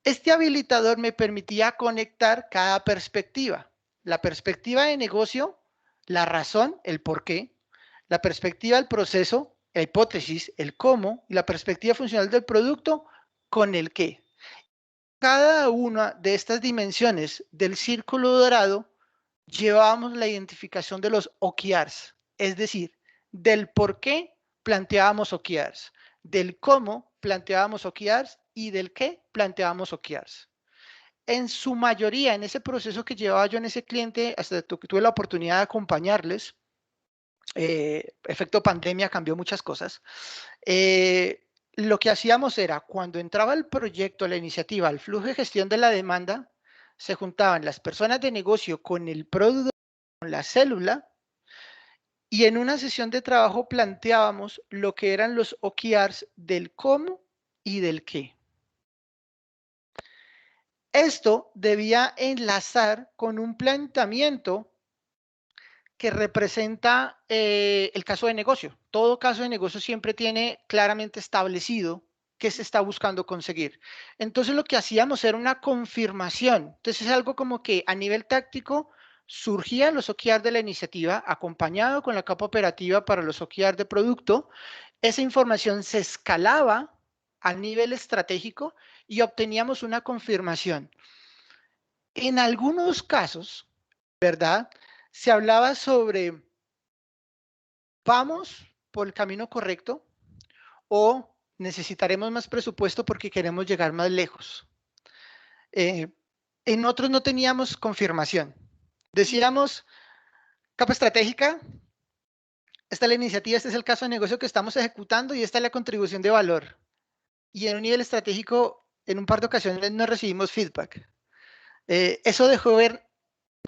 Este habilitador me permitía conectar cada perspectiva. La perspectiva de negocio, la razón, el por qué, la perspectiva del proceso, la hipótesis, el cómo, y la perspectiva funcional del producto con el qué. Cada una de estas dimensiones del círculo dorado llevábamos la identificación de los OKRs, es decir, del por qué planteábamos OKRs, del cómo planteábamos OKRs y del qué planteábamos OKRs. En su mayoría, en ese proceso que llevaba yo en ese cliente, hasta que tuve la oportunidad de acompañarles, efecto pandemia cambió muchas cosas, lo que hacíamos era, cuando entraba el proyecto, la iniciativa, el flujo de gestión de la demanda, se juntaban las personas de negocio con el producto, con la célula, y en una sesión de trabajo planteábamos lo que eran los OKRs del cómo y del qué. Esto debía enlazar con un planteamiento que representa el caso de negocio. Todo caso de negocio siempre tiene claramente establecido qué se está buscando conseguir. Entonces lo que hacíamos era una confirmación. Entonces es algo como que a nivel táctico surgían los OKR de la iniciativa acompañado con la capa operativa para los OKR de producto. Esa información se escalaba a nivel estratégico y obteníamos una confirmación. En algunos casos, ¿verdad?, se hablaba sobre vamos por el camino correcto o necesitaremos más presupuesto porque queremos llegar más lejos. En otros no teníamos confirmación. Decíamos, capa estratégica, esta es la iniciativa, este es el caso de negocio que estamos ejecutando y esta es la contribución de valor. Y en un nivel estratégico, en un par de ocasiones no recibimos feedback. Eso dejó ver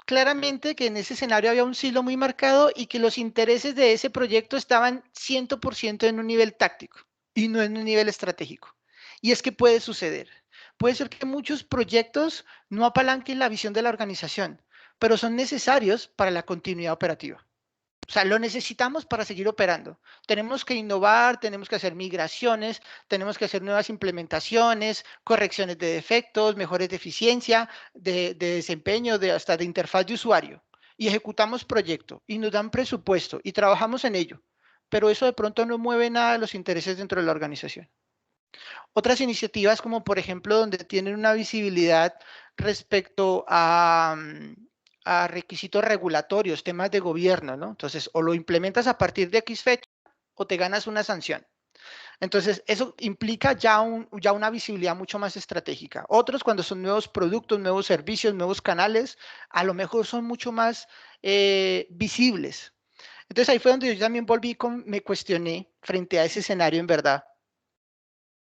claramente que en ese escenario había un silo muy marcado y que los intereses de ese proyecto estaban 100% en un nivel táctico y no en un nivel estratégico. Y es que puede suceder. Puede ser que muchos proyectos no apalanquen la visión de la organización, pero son necesarios para la continuidad operativa. O sea, lo necesitamos para seguir operando. Tenemos que innovar, tenemos que hacer migraciones, tenemos que hacer nuevas implementaciones, correcciones de defectos, mejores de eficiencia, de desempeño, hasta de interfaz de usuario. Y ejecutamos proyecto y nos dan presupuesto y trabajamos en ello. Pero eso de pronto no mueve nada de los intereses dentro de la organización. Otras iniciativas como por ejemplo donde tienen una visibilidad respecto a a requisitos regulatorios, temas de gobierno, ¿no? Entonces, o lo implementas a partir de X fecha o te ganas una sanción. Entonces, eso implica ya una visibilidad mucho más estratégica. Otros, cuando son nuevos productos, nuevos servicios, nuevos canales, a lo mejor son mucho más visibles. Entonces, ahí fue donde yo también me cuestioné frente a ese escenario, en verdad.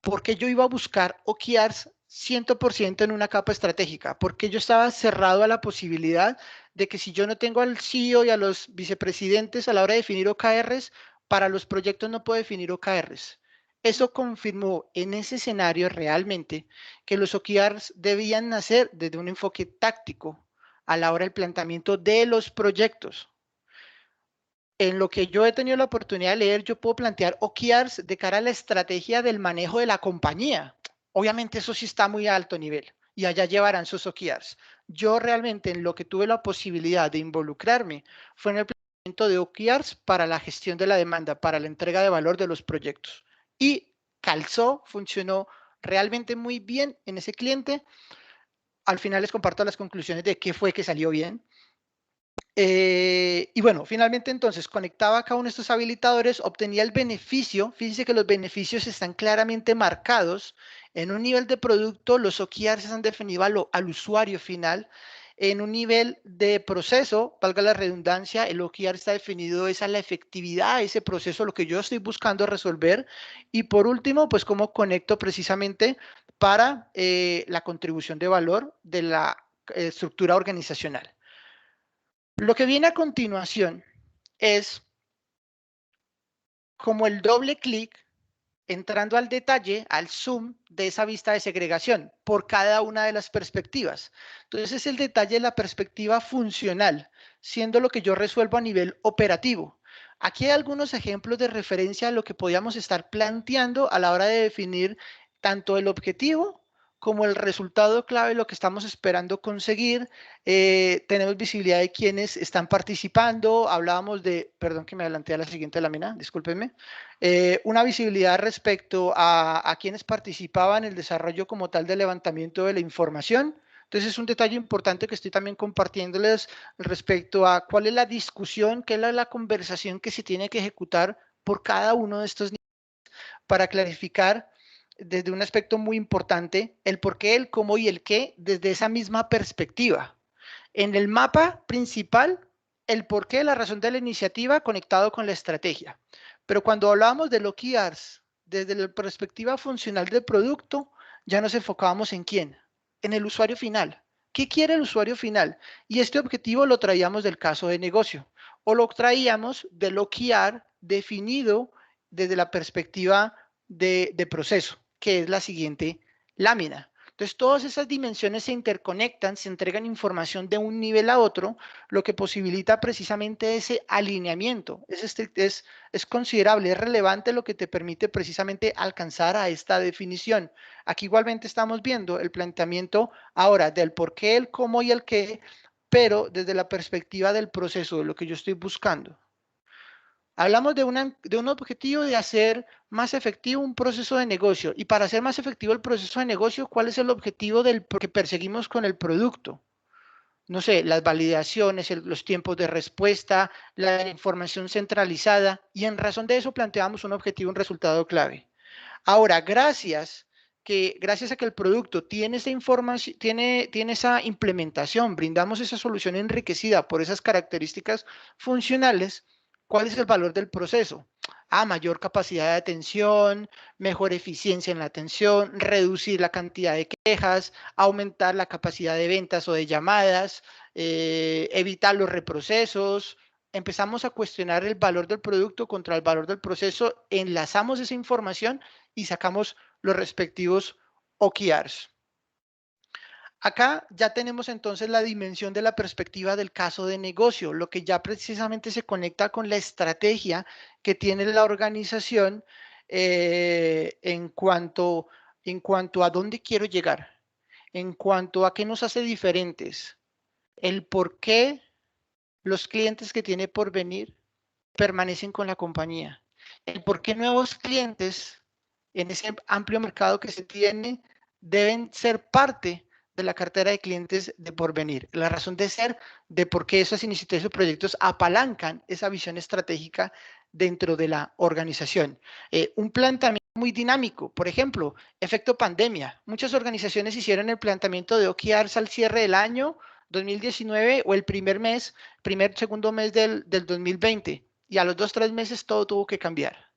¿Por qué yo iba a buscar OKRs 100% en una capa estratégica? Porque yo estaba cerrado a la posibilidad de que si yo no tengo al CEO y a los vicepresidentes a la hora de definir OKRs, para los proyectos no puedo definir OKRs. Eso confirmó en ese escenario realmente que los OKRs debían nacer desde un enfoque táctico a la hora del planteamiento de los proyectos. En lo que yo he tenido la oportunidad de leer, yo puedo plantear OKRs de cara a la estrategia del manejo de la compañía. Obviamente eso sí está a muy alto nivel y allá llevarán sus OKRs. Yo realmente en lo que tuve la posibilidad de involucrarme fue en el planteamiento de OKRs para la gestión de la demanda, para la entrega de valor de los proyectos. Y calzó, funcionó realmente muy bien en ese cliente. Al final les comparto las conclusiones de qué fue que salió bien. Y bueno, finalmente entonces conectaba cada uno de estos habilitadores, obtenía el beneficio. Fíjense que los beneficios están claramente marcados. En un nivel de producto, los OKRs se han definido al usuario final. En un nivel de proceso, valga la redundancia, el OKR está definido es a la efectividad de ese proceso, lo que yo estoy buscando resolver. Y por último, pues cómo conecto precisamente para la contribución de valor de la estructura organizacional. Lo que viene a continuación es como el doble clic entrando al detalle, al zoom de esa vista de segregación por cada una de las perspectivas. Entonces es el detalle de la perspectiva funcional, siendo lo que yo resuelvo a nivel operativo. Aquí hay algunos ejemplos de referencia a lo que podíamos estar planteando a la hora de definir tanto el objetivo como el resultado clave, lo que estamos esperando conseguir. Tenemos visibilidad de quienes están participando. Hablábamos de, perdón que me adelanté a la siguiente lámina, discúlpenme. Una visibilidad respecto a quienes participaban en el desarrollo como tal del levantamiento de la información. Entonces es un detalle importante que estoy también compartiéndoles respecto a cuál es la discusión, qué es la conversación que se tiene que ejecutar por cada uno de estos niveles para clarificar desde un aspecto muy importante el por qué, el cómo y el qué desde esa misma perspectiva. En el mapa principal, el por qué, la razón de la iniciativa conectado con la estrategia. Pero cuando hablábamos de OKRs desde la perspectiva funcional del producto, ya nos enfocábamos en quién, en el usuario final. ¿Qué quiere el usuario final? Y este objetivo lo traíamos del caso de negocio o lo traíamos del OKR definido desde la perspectiva de proceso, que es la siguiente lámina. Entonces, todas esas dimensiones se interconectan, se entregan información de un nivel a otro, lo que posibilita precisamente ese alineamiento. Es considerable, es relevante lo que te permite precisamente alcanzar a esta definición. Aquí igualmente estamos viendo el planteamiento ahora del por qué, el cómo y el qué, pero desde la perspectiva del proceso, de lo que yo estoy buscando. Hablamos de un objetivo de hacer más efectivo un proceso de negocio. Y para hacer más efectivo el proceso de negocio, ¿cuál es el objetivo que perseguimos con el producto? No sé, las validaciones, los tiempos de respuesta, la información centralizada. Y en razón de eso planteamos un objetivo, un resultado clave. Ahora, gracias a que el producto tiene esa información, tiene esa implementación, brindamos esa solución enriquecida por esas características funcionales. ¿Cuál es el valor del proceso? Mayor capacidad de atención, mejor eficiencia en la atención, reducir la cantidad de quejas, aumentar la capacidad de ventas o de llamadas, evitar los reprocesos. Empezamos a cuestionar el valor del producto contra el valor del proceso, enlazamos esa información y sacamos los respectivos OKRs. Acá ya tenemos entonces la dimensión de la perspectiva del caso de negocio, lo que ya precisamente se conecta con la estrategia que tiene la organización en cuanto a dónde quiero llegar, en cuanto a qué nos hace diferentes, el por qué los clientes que tiene por venir permanecen con la compañía, el por qué nuevos clientes en ese amplio mercado que se tiene deben ser parte de la cartera de clientes de Porvenir, la razón de ser de por qué esas iniciativas y proyectos apalancan esa visión estratégica dentro de la organización. Un planteamiento muy dinámico, por ejemplo, efecto pandemia. Muchas organizaciones hicieron el planteamiento de OKRs al cierre del año 2019 o el segundo mes del 2020, y a los 2-3 meses todo tuvo que cambiar.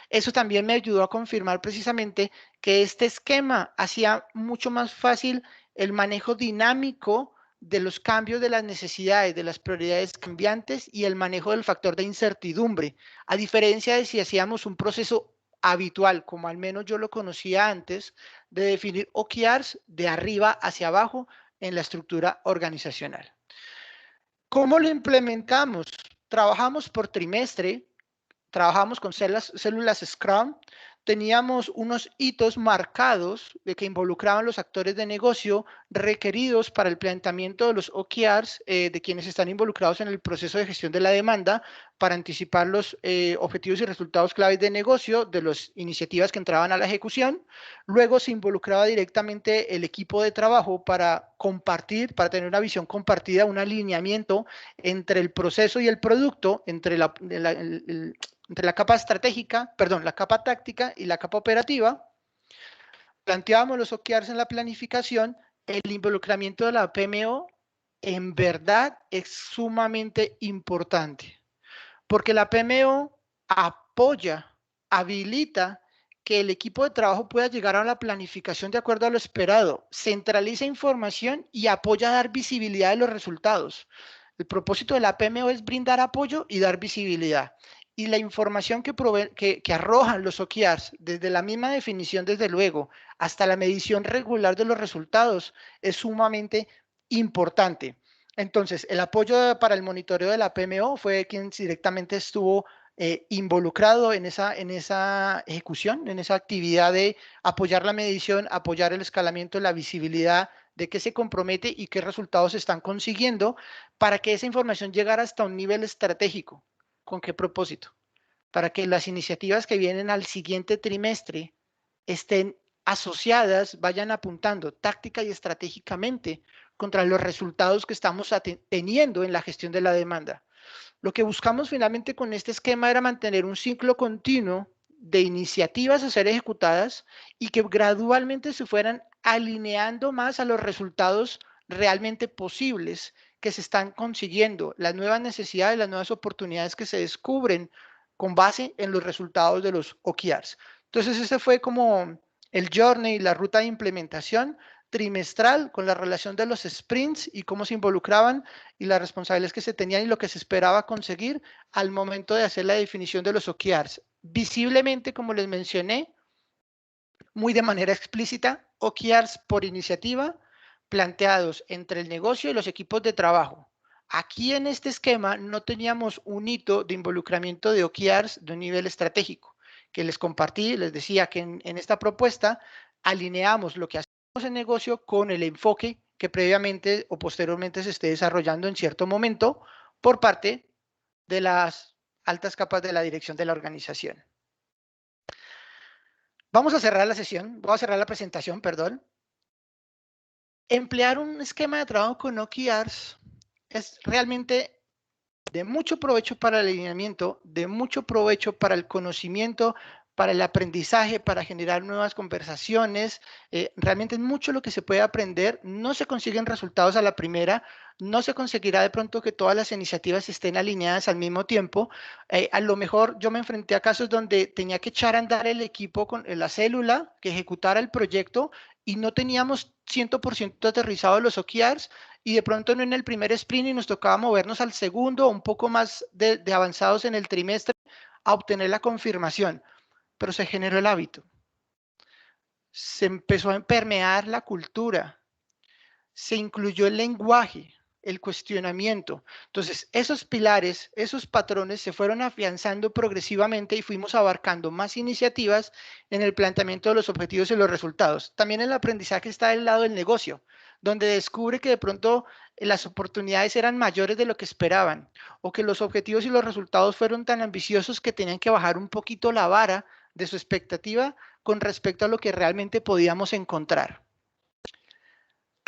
Eso también me ayudó a confirmar precisamente que este esquema hacía mucho más fácil el manejo dinámico de los cambios de las necesidades, de las prioridades cambiantes y el manejo del factor de incertidumbre, a diferencia de si hacíamos un proceso habitual, como al menos yo lo conocía antes, de definir OKRs de arriba hacia abajo en la estructura organizacional. ¿Cómo lo implementamos? Trabajamos por trimestre, trabajamos con células Scrum, teníamos unos hitos marcados de que involucraban los actores de negocio requeridos para el planteamiento de los OKRs de quienes están involucrados en el proceso de gestión de la demanda para anticipar los objetivos y resultados claves de negocio de las iniciativas que entraban a la ejecución. Luego se involucraba directamente el equipo de trabajo para compartir, para tener una visión compartida, un alineamiento entre el proceso y el producto, entre la capa estratégica, perdón, la capa táctica y la capa operativa. Planteábamos los OKRs en la planificación. El involucramiento de la PMO en verdad es sumamente importante, porque la PMO apoya, habilita que el equipo de trabajo pueda llegar a la planificación de acuerdo a lo esperado, centraliza información y apoya a dar visibilidad de los resultados. El propósito de la PMO es brindar apoyo y dar visibilidad. Y la información que arrojan los OKRs, desde la misma definición, desde luego, hasta la medición regular de los resultados, es sumamente importante. Entonces, el apoyo para el monitoreo de la PMO fue quien directamente estuvo involucrado en esa ejecución, en esa actividad de apoyar la medición, apoyar el escalamiento, la visibilidad de qué se compromete y qué resultados se están consiguiendo para que esa información llegara hasta un nivel estratégico. ¿Con qué propósito? Para que las iniciativas que vienen al siguiente trimestre estén asociadas, vayan apuntando táctica y estratégicamente contra los resultados que estamos teniendo en la gestión de la demanda. Lo que buscamos finalmente con este esquema era mantener un ciclo continuo de iniciativas a ser ejecutadas y que gradualmente se fueran alineando más a los resultados realmente posibles que se están consiguiendo, las nuevas necesidades, las nuevas oportunidades que se descubren con base en los resultados de los OKRs. Entonces, ese fue como el journey, la ruta de implementación trimestral con la relación de los sprints y cómo se involucraban y las responsabilidades que se tenían y lo que se esperaba conseguir al momento de hacer la definición de los OKRs. Visiblemente, como les mencioné, muy de manera explícita, OKRs por iniciativa, planteados entre el negocio y los equipos de trabajo. Aquí en este esquema no teníamos un hito de involucramiento de OKRs de un nivel estratégico, que les compartí, les decía que en esta propuesta alineamos lo que hacemos en negocio con el enfoque que previamente o posteriormente se esté desarrollando en cierto momento por parte de las altas capas de la dirección de la organización. Vamos a cerrar la sesión, voy a cerrar la presentación, perdón. Emplear un esquema de trabajo con OKRs es realmente de mucho provecho para el alineamiento, de mucho provecho para el conocimiento, para el aprendizaje, para generar nuevas conversaciones. Realmente es mucho lo que se puede aprender. No se consiguen resultados a la primera, no se conseguirá de pronto que todas las iniciativas estén alineadas al mismo tiempo. A lo mejor yo me enfrenté a casos donde tenía que echar a andar el equipo con la célula que ejecutara el proyecto y no teníamos 100% aterrizados los OKRs y de pronto no en el primer sprint y nos tocaba movernos al segundo, un poco más de avanzados en el trimestre a obtener la confirmación, pero se generó el hábito. Se empezó a permear la cultura, se incluyó el lenguaje, el cuestionamiento. Entonces, esos pilares, esos patrones se fueron afianzando progresivamente y fuimos abarcando más iniciativas en el planteamiento de los objetivos y los resultados. También el aprendizaje está del lado del negocio, donde descubre que de pronto las oportunidades eran mayores de lo que esperaban o que los objetivos y los resultados fueron tan ambiciosos que tenían que bajar un poquito la vara de su expectativa con respecto a lo que realmente podíamos encontrar.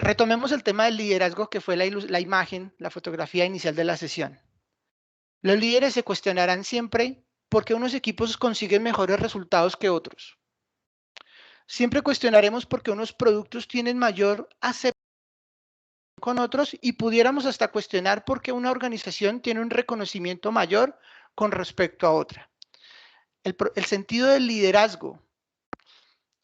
Retomemos el tema del liderazgo, que fue la imagen, la fotografía inicial de la sesión. Los líderes se cuestionarán siempre por qué unos equipos consiguen mejores resultados que otros. Siempre cuestionaremos por qué unos productos tienen mayor aceptación con otros y pudiéramos hasta cuestionar por qué una organización tiene un reconocimiento mayor con respecto a otra. El sentido del liderazgo.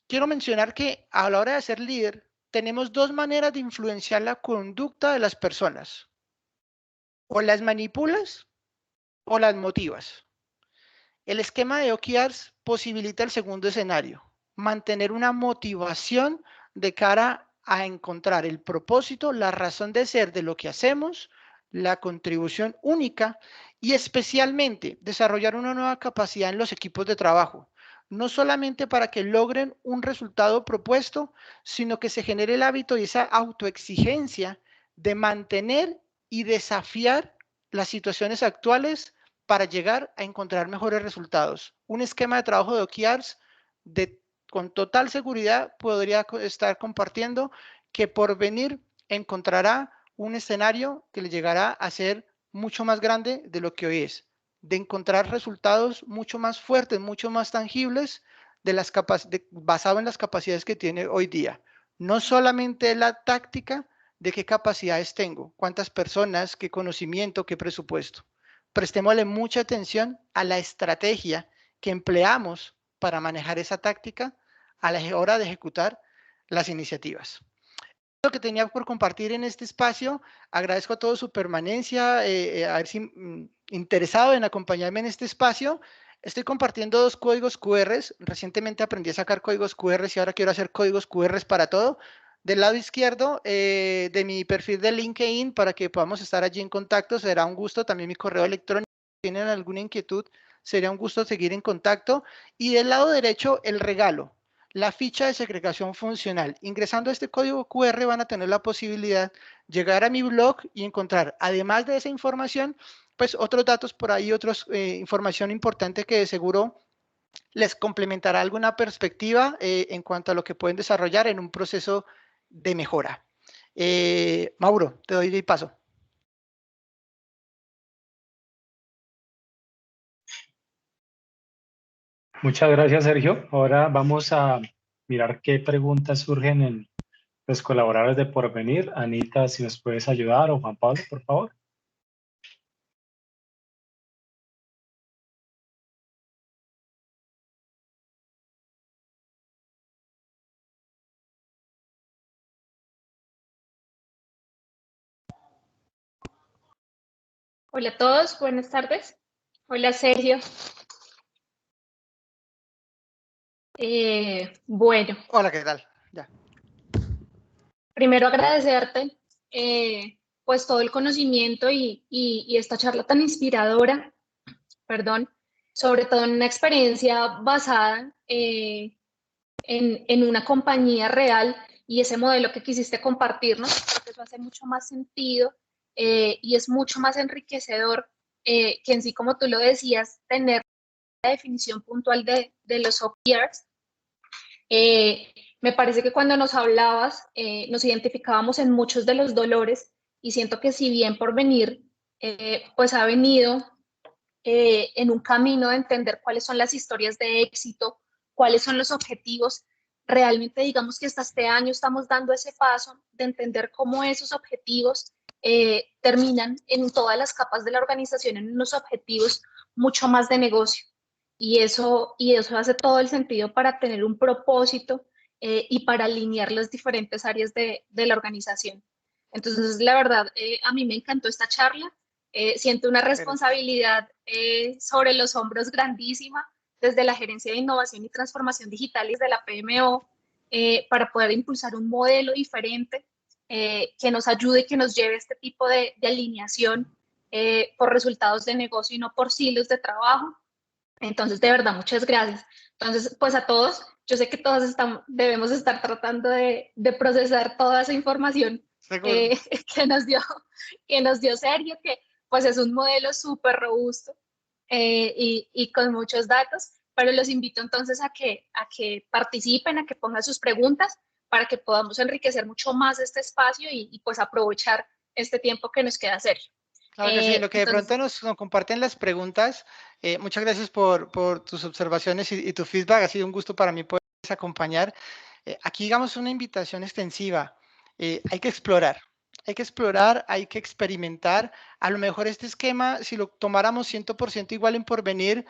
Quiero mencionar que a la hora de ser líder, tenemos dos maneras de influenciar la conducta de las personas. O las manipulas o las motivas. El esquema de OKRs posibilita el segundo escenario, mantener una motivación de cara a encontrar el propósito, la razón de ser de lo que hacemos, la contribución única y especialmente desarrollar una nueva capacidad en los equipos de trabajo, no solamente para que logren un resultado propuesto, sino que se genere el hábito y esa autoexigencia de mantener y desafiar las situaciones actuales para llegar a encontrar mejores resultados. Un esquema de trabajo de OKRs con total seguridad podría estar compartiendo que por venir encontrará un escenario que le llegará a ser mucho más grande de lo que hoy es, de encontrar resultados mucho más fuertes, mucho más tangibles basado en las capacidades que tiene hoy día. No solamente la táctica de qué capacidades tengo, cuántas personas, qué conocimiento, qué presupuesto. Prestémosle mucha atención a la estrategia que empleamos para manejar esa táctica a la hora de ejecutar las iniciativas. Lo que tenía por compartir en este espacio, agradezco a todos su permanencia, haberse interesado en acompañarme en este espacio. Estoy compartiendo dos códigos QR. Recientemente aprendí a sacar códigos QR y ahora quiero hacer códigos QR para todo. Del lado izquierdo de mi perfil de LinkedIn para que podamos estar allí en contacto. Será un gusto. También mi correo electrónico. Si tienen alguna inquietud, sería un gusto seguir en contacto. Y del lado derecho, el regalo, la ficha de segregación funcional. Ingresando a este código QR van a tener la posibilidad de llegar a mi blog y encontrar, además de esa información, pues otros datos por ahí, otros información importante que de seguro les complementará alguna perspectiva en cuanto a lo que pueden desarrollar en un proceso de mejora. Mauro, te doy paso. Muchas gracias, Sergio. Ahora vamos a mirar qué preguntas surgen en los colaboradores de Porvenir. Anita, si nos puedes ayudar, o Juan Pablo, por favor. Hola a todos, buenas tardes. Hola Sergio. Bueno. Hola, ¿qué tal? Ya. Primero agradecerte pues todo el conocimiento y esta charla tan inspiradora, sobre todo en una experiencia basada en una compañía real y ese modelo que quisiste compartirnos, porque eso hace mucho más sentido y es mucho más enriquecedor que en sí, como tú lo decías, tener la definición puntual de los OKRs. Me parece que cuando nos hablabas nos identificábamos en muchos de los dolores y siento que si bien Porvenir pues ha venido en un camino de entender cuáles son las historias de éxito, cuáles son los objetivos, realmente digamos que hasta este año estamos dando ese paso de entender cómo esos objetivos terminan en todas las capas de la organización en unos objetivos mucho más de negocio. Y eso hace todo el sentido para tener un propósito y para alinear las diferentes áreas de la organización. Entonces, la verdad, a mí me encantó esta charla. Siento una responsabilidad sobre los hombros grandísima desde la Gerencia de Innovación y Transformación Digital y desde la PMO para poder impulsar un modelo diferente que nos ayude y que nos lleve a este tipo de alineación por resultados de negocio y no por silos de trabajo. Entonces, de verdad, muchas gracias. Entonces, pues a todos, yo sé que todos debemos estar tratando de procesar toda esa información que nos dio Sergio, que pues es un modelo súper robusto y con muchos datos, pero los invito entonces a que participen, a que pongan sus preguntas para que podamos enriquecer mucho más este espacio y pues aprovechar este tiempo que nos queda, Sergio. Claro que sí, lo que de Entonces, pronto nos comparten las preguntas. Muchas gracias por tus observaciones y tu feedback. Ha sido un gusto para mí poderles acompañar. Aquí, digamos, una invitación extensiva. Hay que explorar, hay que experimentar. A lo mejor este esquema, si lo tomáramos 100% igual en Porvenir,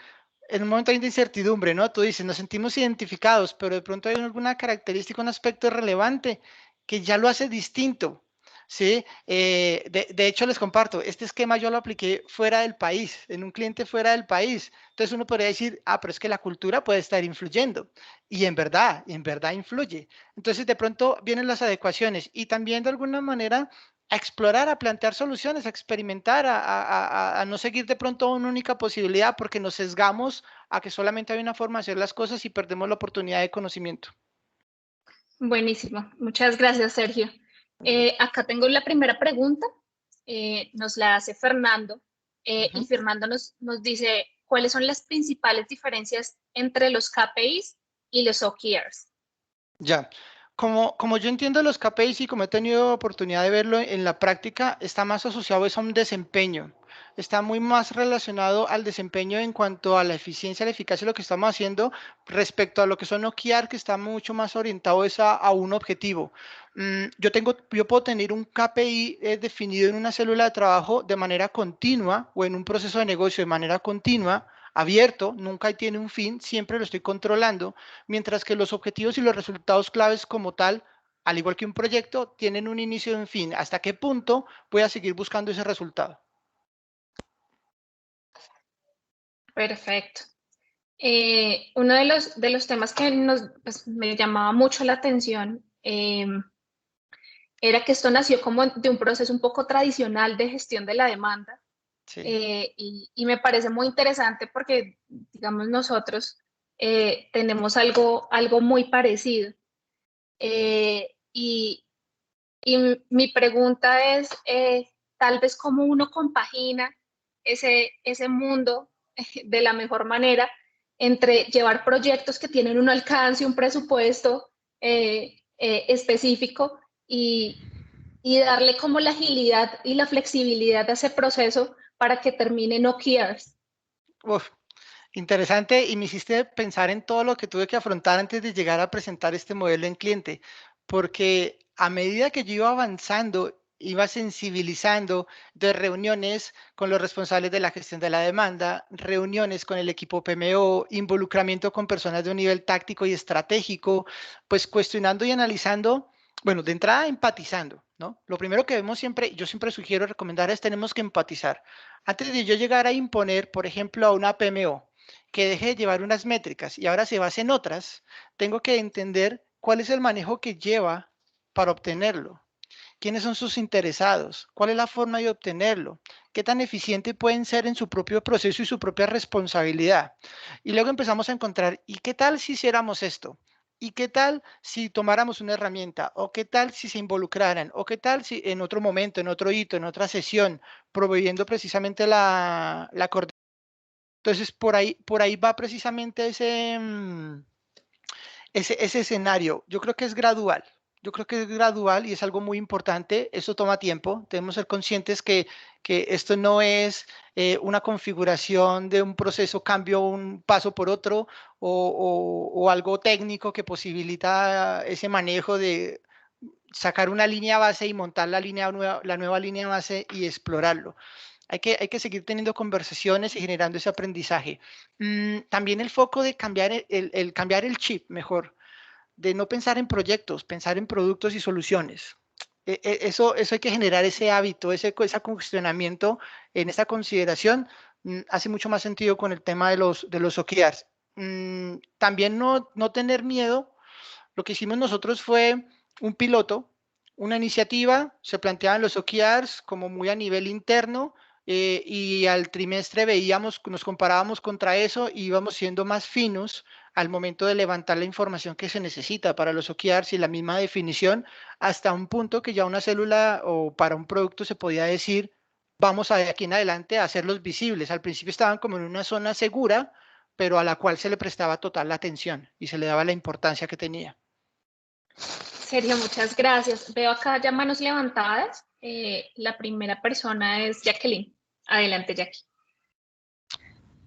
en un momento hay de incertidumbre, ¿no? Tú dices, nos sentimos identificados, pero de pronto hay alguna característica, un aspecto relevante que ya lo hace distinto. Sí, de hecho les comparto, este esquema yo lo apliqué fuera del país, en un cliente fuera del país. Entonces uno podría decir, ah, pero es que la cultura puede estar influyendo. Y en verdad influye. Entonces de pronto vienen las adecuaciones y también de alguna manera a explorar, a plantear soluciones, a experimentar, a no seguir de pronto una única posibilidad porque nos sesgamos a que solamente hay una forma de hacer las cosas y perdemos la oportunidad de conocimiento. buenísimo. Muchas gracias, Sergio. Acá tengo la primera pregunta. Nos la hace Fernando. Y Fernando nos dice, ¿cuáles son las principales diferencias entre los KPIs y los OKRs? Ya, como yo entiendo los KPIs y como he tenido oportunidad de verlo en la práctica, está más asociado a un desempeño, está muy más relacionado al desempeño en cuanto a la eficiencia, la eficacia de lo que estamos haciendo respecto a lo que son OKR, que está mucho más orientado a un objetivo. Yo puedo tener un KPI definido en una célula de trabajo de manera continua o en un proceso de negocio de manera continua, abierto, nunca tiene un fin, siempre lo estoy controlando, mientras que los objetivos y los resultados claves como tal, al igual que un proyecto, tienen un inicio y un fin. ¿Hasta qué punto voy a seguir buscando ese resultado? Perfecto. Uno de los temas que pues, me llamaba mucho la atención era que esto nació como de un proceso un poco tradicional de gestión de la demanda. Sí. Y me parece muy interesante porque, digamos, nosotros tenemos algo muy parecido. Y mi pregunta es, tal vez cómo uno compagina ese mundo de la mejor manera entre llevar proyectos que tienen un alcance, un presupuesto específico y darle como la agilidad y la flexibilidad a ese proceso para que termine en OKRs. Uf, interesante, y me hiciste pensar en todo lo que tuve que afrontar antes de llegar a presentar este modelo en cliente, porque a medida que yo iba avanzando, iba sensibilizando de reuniones con los responsables de la gestión de la demanda, reuniones con el equipo PMO, involucramiento con personas de un nivel táctico y estratégico, pues cuestionando y analizando, bueno, de entrada empatizando, ¿no? Lo primero que vemos siempre, yo siempre sugiero recomendar es tenemos que empatizar. Antes de yo llegar a imponer, por ejemplo, a una PMO que deje de llevar unas métricas y ahora se base en otras, tengo que entender cuál es el manejo que lleva para obtenerlo. ¿Quiénes son sus interesados? ¿Cuál es la forma de obtenerlo? ¿Qué tan eficiente pueden ser en su propio proceso y su propia responsabilidad? Y luego empezamos a encontrar, ¿y qué tal si hiciéramos esto? ¿Y qué tal si tomáramos una herramienta? ¿O qué tal si se involucraran? ¿O qué tal si en otro momento, en otro hito, en otra sesión, proveyendo precisamente la coordinación? Entonces, por ahí va precisamente ese escenario. Yo creo que es gradual. Yo creo que es gradual y es algo muy importante. Esto toma tiempo. Debemos ser conscientes que esto no es una configuración de un proceso, cambio un paso por otro o algo técnico que posibilita ese manejo de sacar una línea base y montar la nueva línea base y explorarlo. Hay que seguir teniendo conversaciones y generando ese aprendizaje. También el foco de cambiar cambiar el chip, mejor, de no pensar en proyectos, pensar en productos y soluciones. Eso hay que generar ese hábito, ese cuestionamiento en esta consideración. Hace mucho más sentido con el tema de los OKRs. También no tener miedo. Lo que hicimos nosotros fue un piloto, una iniciativa, se planteaban los OKRs como muy a nivel interno y al trimestre veíamos, nos comparábamos contra eso y íbamos siendo más finos al momento de levantar la información que se necesita para los OKRs y la misma definición hasta un punto que ya una célula o para un producto se podía decir, vamos de aquí en adelante a hacerlos visibles. Al principio estaban como en una zona segura, pero a la cual se le prestaba total la atención y se le daba la importancia que tenía. Sergio, muchas gracias. Veo acá ya manos levantadas. La primera persona es Jacqueline. Adelante, Jackie.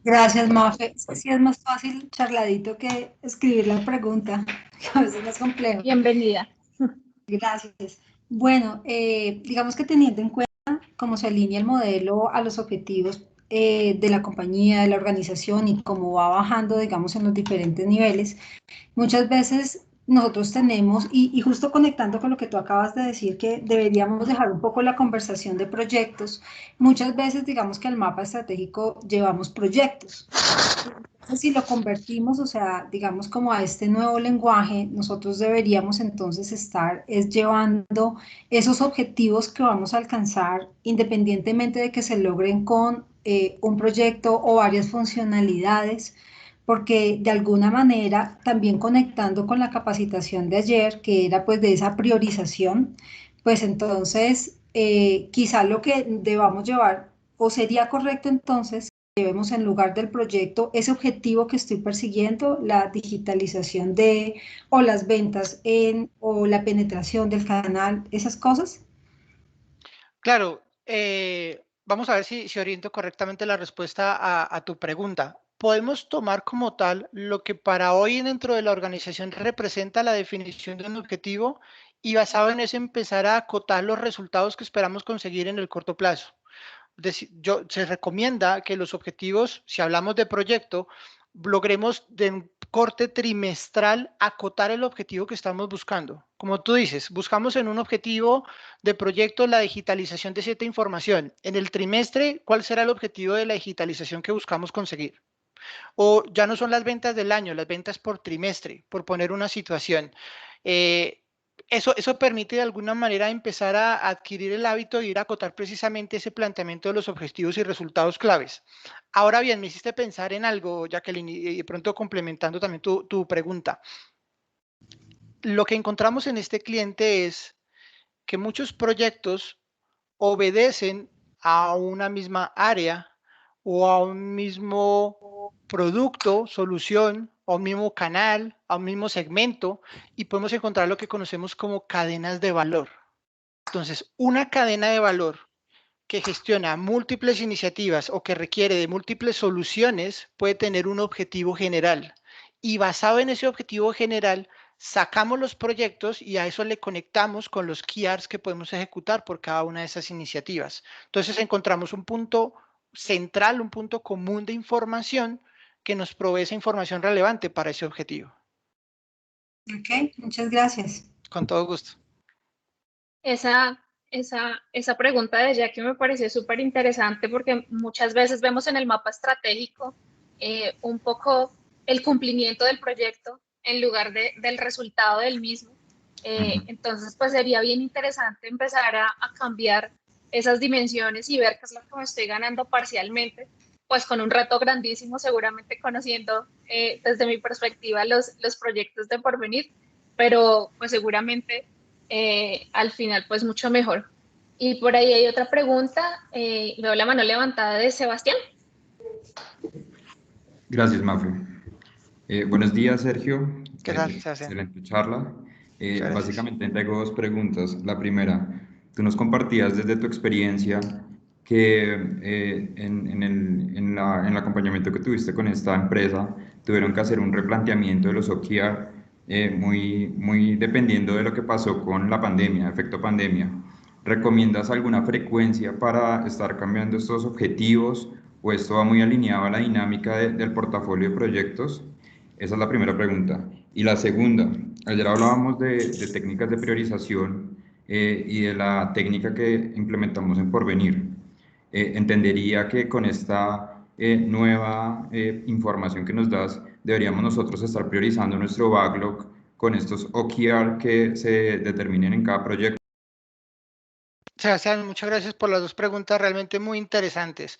Gracias, Mafe. Es que sí es más fácil charladito que escribir la pregunta, que a veces es más complejo. Bienvenida. Gracias. Bueno, digamos que teniendo en cuenta cómo se alinea el modelo a los objetivos de la compañía, de la organización y cómo va bajando, digamos, en los diferentes niveles, muchas veces nosotros tenemos, y justo conectando con lo que tú acabas de decir, que deberíamos dejar un poco la conversación de proyectos, muchas veces digamos que al mapa estratégico llevamos proyectos. Entonces, si lo convertimos, o sea, digamos como a este nuevo lenguaje, nosotros deberíamos entonces estar llevando esos objetivos que vamos a alcanzar independientemente de que se logren con un proyecto o varias funcionalidades, porque de alguna manera, también conectando con la capacitación de ayer, que era pues de esa priorización, pues entonces quizá lo que debamos llevar, o sería correcto entonces, llevemos en lugar del proyecto ese objetivo que estoy persiguiendo, la digitalización o las ventas o la penetración del canal, esas cosas. Claro, vamos a ver si oriento correctamente la respuesta a tu pregunta. Podemos tomar como tal lo que para hoy dentro de la organización representa la definición de un objetivo y basado en eso empezar a acotar los resultados que esperamos conseguir en el corto plazo. Se recomienda que los objetivos, si hablamos de proyecto, logremos de un corte trimestral acotar el objetivo que estamos buscando. Como tú dices, buscamos en un objetivo de proyecto la digitalización de cierta información. En el trimestre, ¿cuál será el objetivo de la digitalización que buscamos conseguir? O ya no son las ventas del año, las ventas por trimestre, por poner una situación. Eso permite de alguna manera empezar a adquirir el hábito de ir a acotar precisamente ese planteamiento de los objetivos y resultados claves. Ahora bien, me hiciste pensar en algo, Jacqueline, y de pronto complementando también tu pregunta. Lo que encontramos en este cliente es que muchos proyectos obedecen a una misma área o a un mismo producto, solución, a un mismo canal, a un mismo segmento, y podemos encontrar lo que conocemos como cadenas de valor. Entonces, una cadena de valor que gestiona múltiples iniciativas o que requiere de múltiples soluciones puede tener un objetivo general. Y basado en ese objetivo general, sacamos los proyectos y a eso le conectamos con los KRs que podemos ejecutar por cada una de esas iniciativas. Entonces encontramos un punto central, un punto común de información que nos provee esa información relevante para ese objetivo. Ok, muchas gracias. Con todo gusto. Esa pregunta de Jackie me pareció súper interesante porque muchas veces vemos en el mapa estratégico un poco el cumplimiento del proyecto en lugar del resultado del mismo. Entonces, pues sería bien interesante empezar a cambiar esas dimensiones y ver qué es lo que me estoy ganando parcialmente, pues con un reto grandísimo, seguramente conociendo desde mi perspectiva los proyectos de porvenir, pero pues seguramente al final pues mucho mejor. Y por ahí hay otra pregunta, veo la mano levantada de Sebastián. Gracias, Mafe. Buenos días, Sergio. ¿Qué tal, Sebastián? Excelente charla. Gracias. Básicamente tengo dos preguntas. La primera, tú nos compartías desde tu experiencia que en el acompañamiento que tuviste con esta empresa tuvieron que hacer un replanteamiento de los OKR muy dependiendo de lo que pasó con la pandemia, efecto pandemia. ¿Recomiendas alguna frecuencia para estar cambiando estos objetivos o esto va muy alineado a la dinámica del portafolio de proyectos? Esa es la primera pregunta. Y la segunda, ayer hablábamos de técnicas de priorización y de la técnica que implementamos en Porvenir. Entendería que con esta nueva información que nos das, deberíamos nosotros estar priorizando nuestro backlog con estos OKR que se determinen en cada proyecto. Sebastián, muchas gracias por las dos preguntas realmente muy interesantes.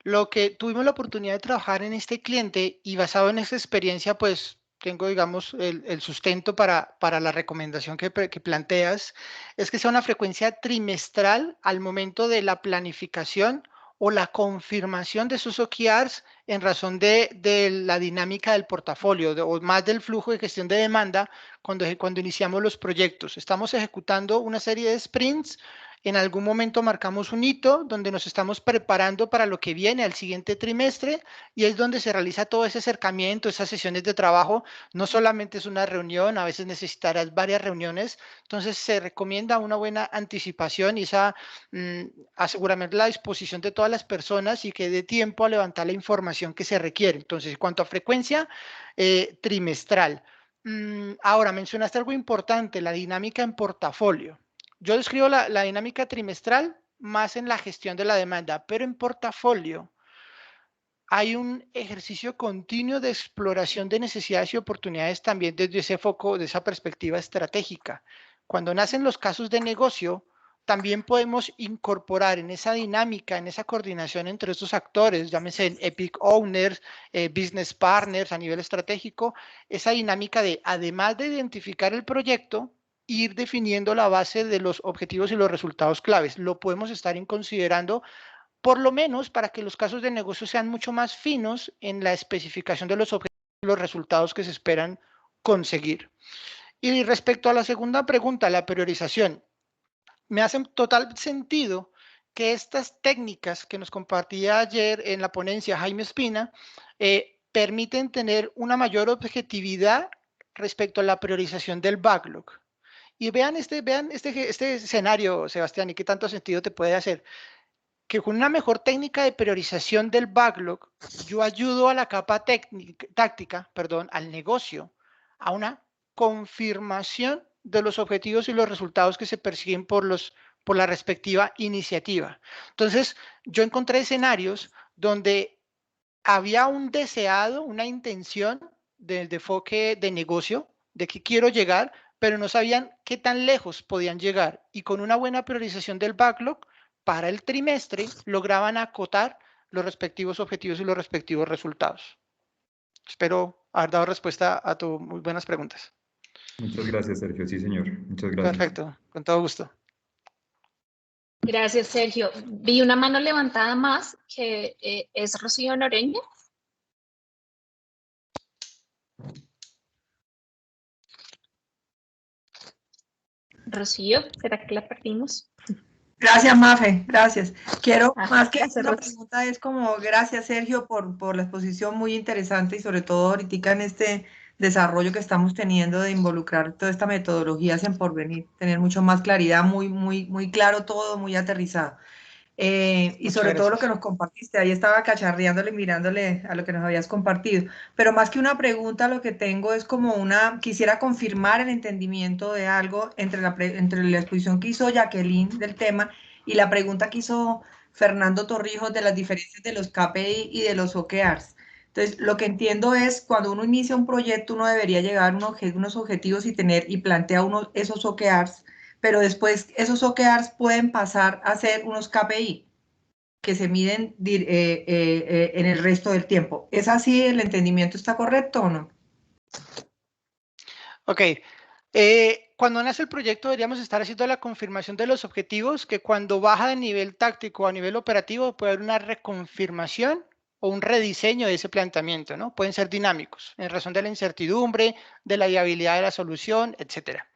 Lo que tuvimos la oportunidad de trabajar en este cliente y basado en esa experiencia, pues tengo, digamos, el sustento para la recomendación que planteas, es que sea una frecuencia trimestral al momento de la planificación o la confirmación de esos OKRs en razón de la dinámica del portafolio o más del flujo de gestión de demanda cuando iniciamos los proyectos. Estamos ejecutando una serie de sprints. En algún momento marcamos un hito donde nos estamos preparando para lo que viene al siguiente trimestre y es donde se realiza todo ese acercamiento, esas sesiones de trabajo. No solamente es una reunión, a veces necesitarás varias reuniones. Entonces se recomienda una buena anticipación y aseguramiento de la disposición de todas las personas y que dé tiempo a levantar la información que se requiere. Entonces, en cuanto a frecuencia, trimestral. Ahora, mencionaste algo importante, la dinámica en portafolio. Yo describo la dinámica trimestral más en la gestión de la demanda, pero en portafolio hay un ejercicio continuo de exploración de necesidades y oportunidades también desde ese foco, de esa perspectiva estratégica. Cuando nacen los casos de negocio, también podemos incorporar en esa dinámica, en esa coordinación entre estos actores, llámense Epic Owners, Business Partners a nivel estratégico, esa dinámica de, además de identificar el proyecto, ir definiendo la base de los objetivos y los resultados claves. Lo podemos estar considerando por lo menos para que los casos de negocio sean mucho más finos en la especificación de los objetivos y los resultados que se esperan conseguir. Y respecto a la segunda pregunta, la priorización, me hace total sentido que estas técnicas que nos compartía ayer en la ponencia Jaime Espina permiten tener una mayor objetividad respecto a la priorización del backlog. Y vean este escenario, Sebastián, y qué tanto sentido te puede hacer. Que con una mejor técnica de priorización del backlog, yo ayudo a la capa táctica, al negocio, a una confirmación de los objetivos y los resultados que se persiguen por la respectiva iniciativa. Entonces, yo encontré escenarios donde había un deseado, una intención del enfoque de negocio, de que quiero llegar, pero no sabían qué tan lejos podían llegar. Y con una buena priorización del backlog, para el trimestre lograban acotar los respectivos objetivos y los respectivos resultados. Espero haber dado respuesta a tus muy buenas preguntas. Muchas gracias, Sergio. Sí, señor. Muchas gracias. Perfecto, con todo gusto. Gracias, Sergio. Vi una mano levantada más, que es Rocío Noreña. Rocío, ¿será que la perdimos? Gracias, Mafe, gracias. Quiero, más que gracias, una pregunta, es como, gracias, Sergio, por la exposición muy interesante y sobre todo ahorita en este desarrollo que estamos teniendo de involucrar toda esta metodología en Porvenir, tener mucho más claridad, muy claro todo, muy aterrizado. Y sobre todo lo que nos compartiste, ahí estaba cacharreándole, mirándole a lo que nos habías compartido, pero más que una pregunta, lo que tengo es como quisiera confirmar el entendimiento de algo entre la exposición que hizo Jacqueline del tema y la pregunta que hizo Fernando Torrijos de las diferencias de los KPI y de los OKRs. Entonces, lo que entiendo es, cuando uno inicia un proyecto, uno debería llegar a unos objetivos y plantea esos OKRs, pero después esos OKRs pueden pasar a ser unos KPI que se miden en el resto del tiempo. ¿Es así? ¿El entendimiento está correcto o no? Ok. Cuando nace el proyecto deberíamos estar haciendo la confirmación de los objetivos, que cuando baja de nivel táctico a nivel operativo puede haber una reconfirmación o un rediseño de ese planteamiento, ¿no? Pueden ser dinámicos, en razón de la incertidumbre, de la viabilidad de la solución, etcétera.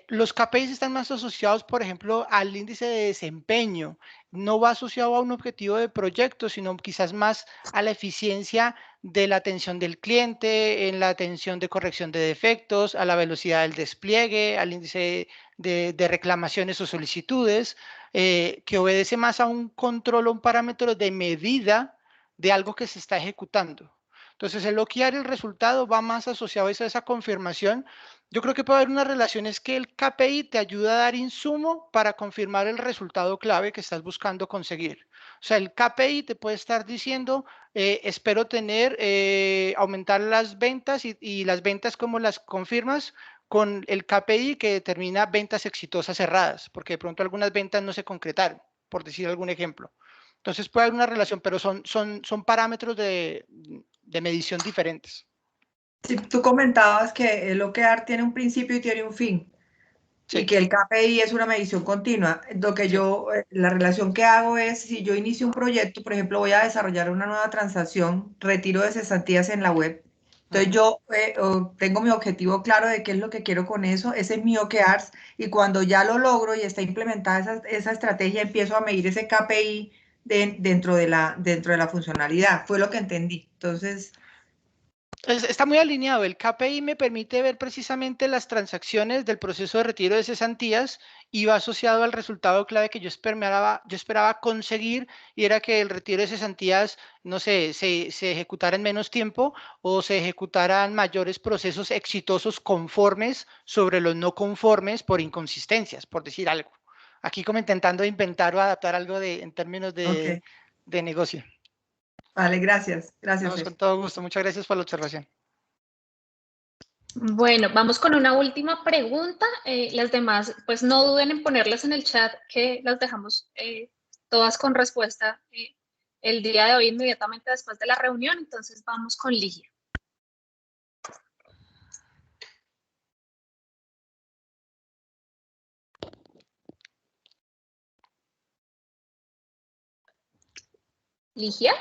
Los KPIs están más asociados, por ejemplo, al índice de desempeño. No va asociado a un objetivo de proyecto, sino quizás más a la eficiencia de la atención del cliente, en la atención de corrección de defectos, a la velocidad del despliegue, al índice de reclamaciones o solicitudes, que obedece más a un control o un parámetro de medida de algo que se está ejecutando. Entonces, el OKR, el resultado, va más asociado a esa confirmación. Yo creo que puede haber una relación, es que el KPI te ayuda a dar insumo para confirmar el resultado clave que estás buscando conseguir. O sea, el KPI te puede estar diciendo, espero aumentar las ventas y las ventas, ¿cómo las confirmas? Con el KPI que determina ventas exitosas cerradas, porque de pronto algunas ventas no se concretaron, por decir algún ejemplo. Entonces puede haber una relación, pero son parámetros de medición diferentes. Sí, tú comentabas que el OKR tiene un principio y tiene un fin. y que el KPI es una medición continua. Lo que yo, la relación que hago es, si yo inicio un proyecto, por ejemplo, voy a desarrollar una nueva transacción, retiro de cesantías en la web. Entonces yo tengo mi objetivo claro de qué es lo que quiero con eso, ese es mi OKRs, y cuando ya lo logro y está implementada esa estrategia, empiezo a medir ese KPI dentro de la funcionalidad. Fue lo que entendí. Entonces... Está muy alineado. El KPI me permite ver precisamente las transacciones del proceso de retiro de cesantías y va asociado al resultado clave que yo esperaba conseguir, y era que el retiro de cesantías, no sé, se ejecutara en menos tiempo o se ejecutaran mayores procesos exitosos conformes sobre los no conformes por inconsistencias, por decir algo. Aquí como intentando inventar o adaptar algo en términos de negocio. Vale, gracias. Gracias. Vamos con todo gusto. Muchas gracias por la observación. Bueno, vamos con una última pregunta. Las demás, pues no duden en ponerlas en el chat, que las dejamos todas con respuesta el día de hoy, inmediatamente después de la reunión. Entonces vamos con Ligia. Ligia.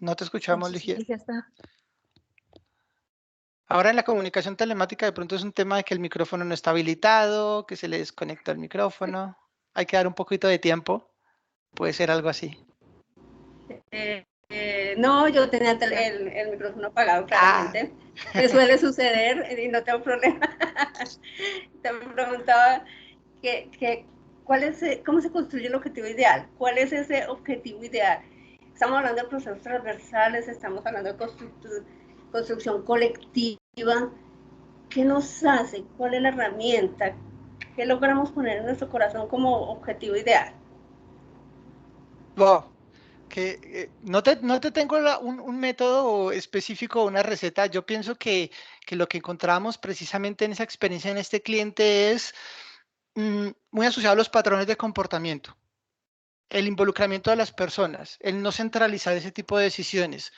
No te escuchamos, Ligia. Ligia está. Ahora en la comunicación telemática de pronto es un tema de que el micrófono no está habilitado, que se le desconecta el micrófono. Hay que dar un poquito de tiempo. Puede ser algo así. No, yo tenía el micrófono apagado claramente. Me suele suceder y no tengo problema. Te preguntaba cómo se construye el objetivo ideal. ¿Cuál es ese objetivo ideal? Estamos hablando de procesos transversales, estamos hablando de construcción colectiva. ¿Qué nos hace? ¿Cuál es la herramienta? ¿Qué logramos poner en nuestro corazón como objetivo ideal? Wow. No te tengo un método específico, una receta. Yo pienso que lo que encontramos precisamente en esa experiencia en este cliente es muy asociado a los patrones de comportamiento, el involucramiento de las personas, el no centralizar ese tipo de decisiones.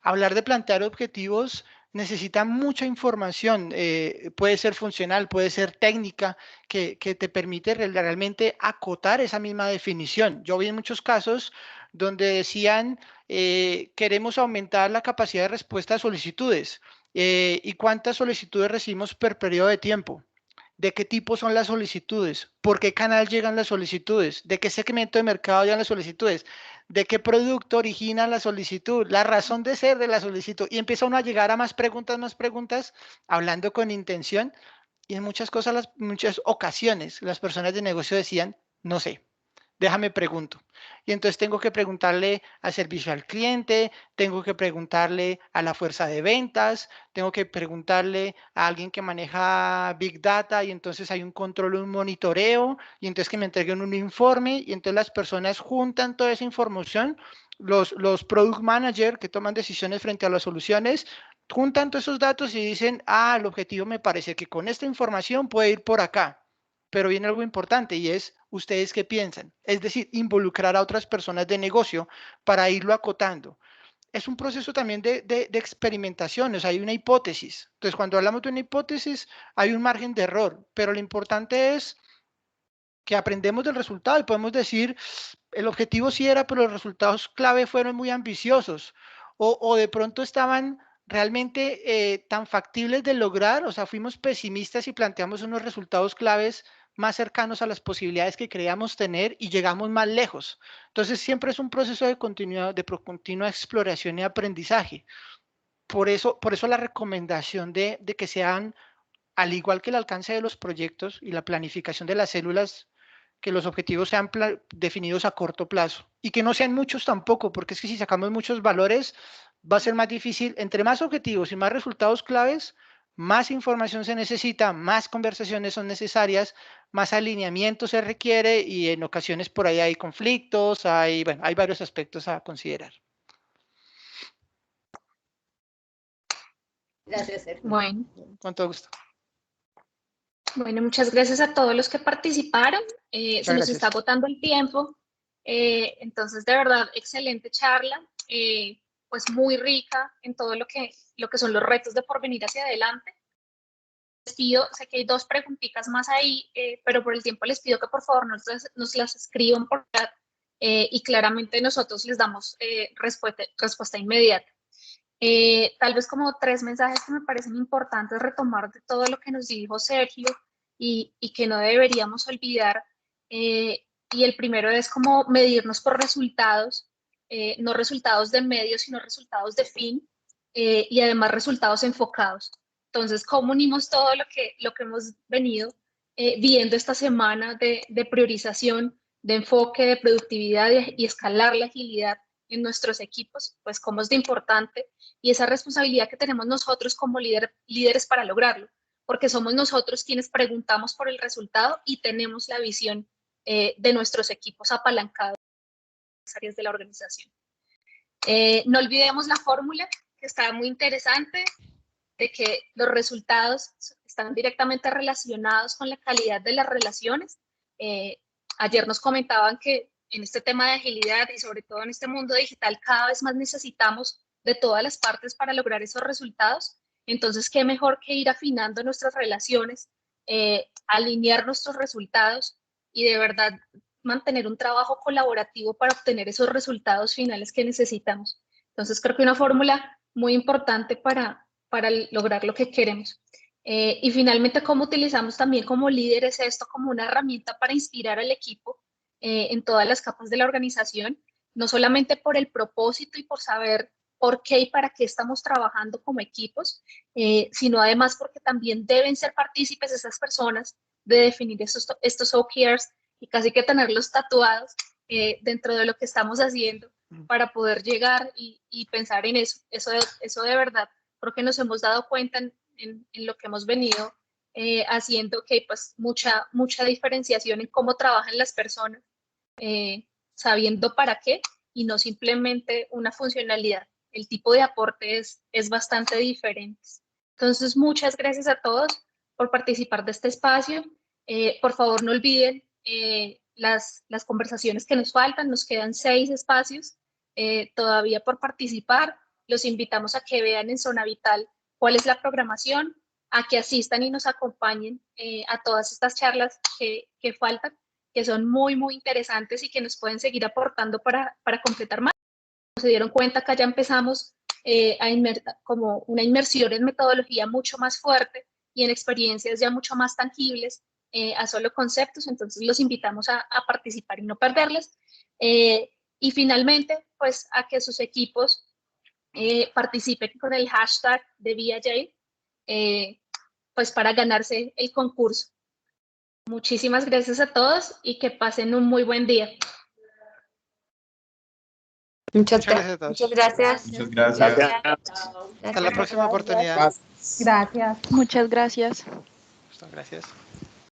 Hablar de plantear objetivos necesita mucha información, puede ser funcional, puede ser técnica, que te permite realmente acotar esa misma definición. Yo vi en muchos casos donde decían, queremos aumentar la capacidad de respuesta a solicitudes. ¿Y cuántas solicitudes recibimos por periodo de tiempo? ¿De qué tipo son las solicitudes? ¿Por qué canal llegan las solicitudes? ¿De qué segmento de mercado llegan las solicitudes? ¿De qué producto origina la solicitud? La razón de ser de la solicitud. Y empieza uno a llegar a más preguntas, hablando con intención. Y en muchas ocasiones, las personas de negocio decían, no sé. Déjame pregunto. Y entonces tengo que preguntarle al servicio al cliente, tengo que preguntarle a la fuerza de ventas, tengo que preguntarle a alguien que maneja Big Data, y entonces hay un control, un monitoreo, y entonces que me entreguen un informe, y entonces las personas juntan toda esa información, los product manager que toman decisiones frente a las soluciones, juntan todos esos datos y dicen, el objetivo me parece que con esta información puede ir por acá. Pero viene algo importante y es, ¿ustedes qué piensan? Es decir, involucrar a otras personas de negocio para irlo acotando. Es un proceso también de experimentación, o sea, hay una hipótesis. Entonces, cuando hablamos de una hipótesis, hay un margen de error, pero lo importante es que aprendemos del resultado y podemos decir, el objetivo sí era, pero los resultados clave fueron muy ambiciosos, o de pronto estaban realmente tan factibles de lograr, o sea, fuimos pesimistas y planteamos unos resultados claves más cercanos a las posibilidades que creíamos tener y llegamos más lejos. Entonces, siempre es un proceso de continua exploración y aprendizaje. Por eso la recomendación de que sean, al igual que el alcance de los proyectos y la planificación de las células, que los objetivos sean definidos a corto plazo y que no sean muchos tampoco, porque es que si sacamos muchos valores, va a ser más difícil. Entre más objetivos y más resultados claves, más información se necesita, más conversaciones son necesarias, más alineamiento se requiere, y en ocasiones por ahí hay conflictos, hay varios aspectos a considerar. Gracias, Sergio. Bueno. Con todo gusto. Bueno, muchas gracias a todos los que participaron. Se nos está agotando el tiempo. Entonces, de verdad, excelente charla, pues muy rica en todo lo que son los retos de porvenir hacia adelante. Les pido, sé que hay 2 preguntitas más ahí, pero por el tiempo les pido que por favor nos las escriban por chat y claramente nosotros les damos respuesta inmediata. Tal vez como 3 mensajes que me parecen importantes retomar de todo lo que nos dijo Sergio y que no deberíamos olvidar. Y el primero es como medirnos por resultados, no resultados de medio, sino resultados de fin, y además resultados enfocados. Entonces, ¿cómo unimos todo lo que hemos venido viendo esta semana de priorización, de enfoque, de productividad y escalar la agilidad en nuestros equipos? Pues cómo es de importante y esa responsabilidad que tenemos nosotros como líderes para lograrlo, porque somos nosotros quienes preguntamos por el resultado y tenemos la visión de nuestros equipos apalancados en las áreas de la organización. No olvidemos la fórmula, que está muy interesante, de que los resultados están directamente relacionados con la calidad de las relaciones. Ayer nos comentaban que en este tema de agilidad y sobre todo en este mundo digital cada vez más necesitamos de todas las partes para lograr esos resultados. Entonces, qué mejor que ir afinando nuestras relaciones, alinear nuestros resultados y de verdad mantener un trabajo colaborativo para obtener esos resultados finales que necesitamos. Entonces, creo que una fórmula muy importante para lograr lo que queremos. Y finalmente, cómo utilizamos también como líderes esto como una herramienta para inspirar al equipo en todas las capas de la organización, no solamente por el propósito y por saber por qué y para qué estamos trabajando como equipos, sino además porque también deben ser partícipes esas personas de definir estos OKRs y casi que tenerlos tatuados dentro de lo que estamos haciendo para poder llegar y pensar en eso. Eso de verdad, creo que nos hemos dado cuenta en lo que hemos venido haciendo, que pues mucha diferenciación en cómo trabajan las personas, sabiendo para qué y no simplemente una funcionalidad. El tipo de aporte es bastante diferente. Entonces, muchas gracias a todos por participar de este espacio. Por favor, no olviden las conversaciones que nos faltan. Nos quedan 6 espacios todavía por participar. Los invitamos a que vean en Zona Vital cuál es la programación, a que asistan y nos acompañen a todas estas charlas que faltan, que son muy, muy interesantes y que nos pueden seguir aportando para completar más. Se dieron cuenta que ya empezamos como una inmersión en metodología mucho más fuerte y en experiencias ya mucho más tangibles a solo conceptos, entonces los invitamos a participar y no perderles. Y finalmente, pues a que sus equipos participen con el hashtag de VIA, pues para ganarse el concurso. Muchísimas gracias a todos y que pasen un muy buen día. Muchas gracias. Muchas gracias. Hasta la próxima oportunidad. Gracias. Muchas gracias. Gracias.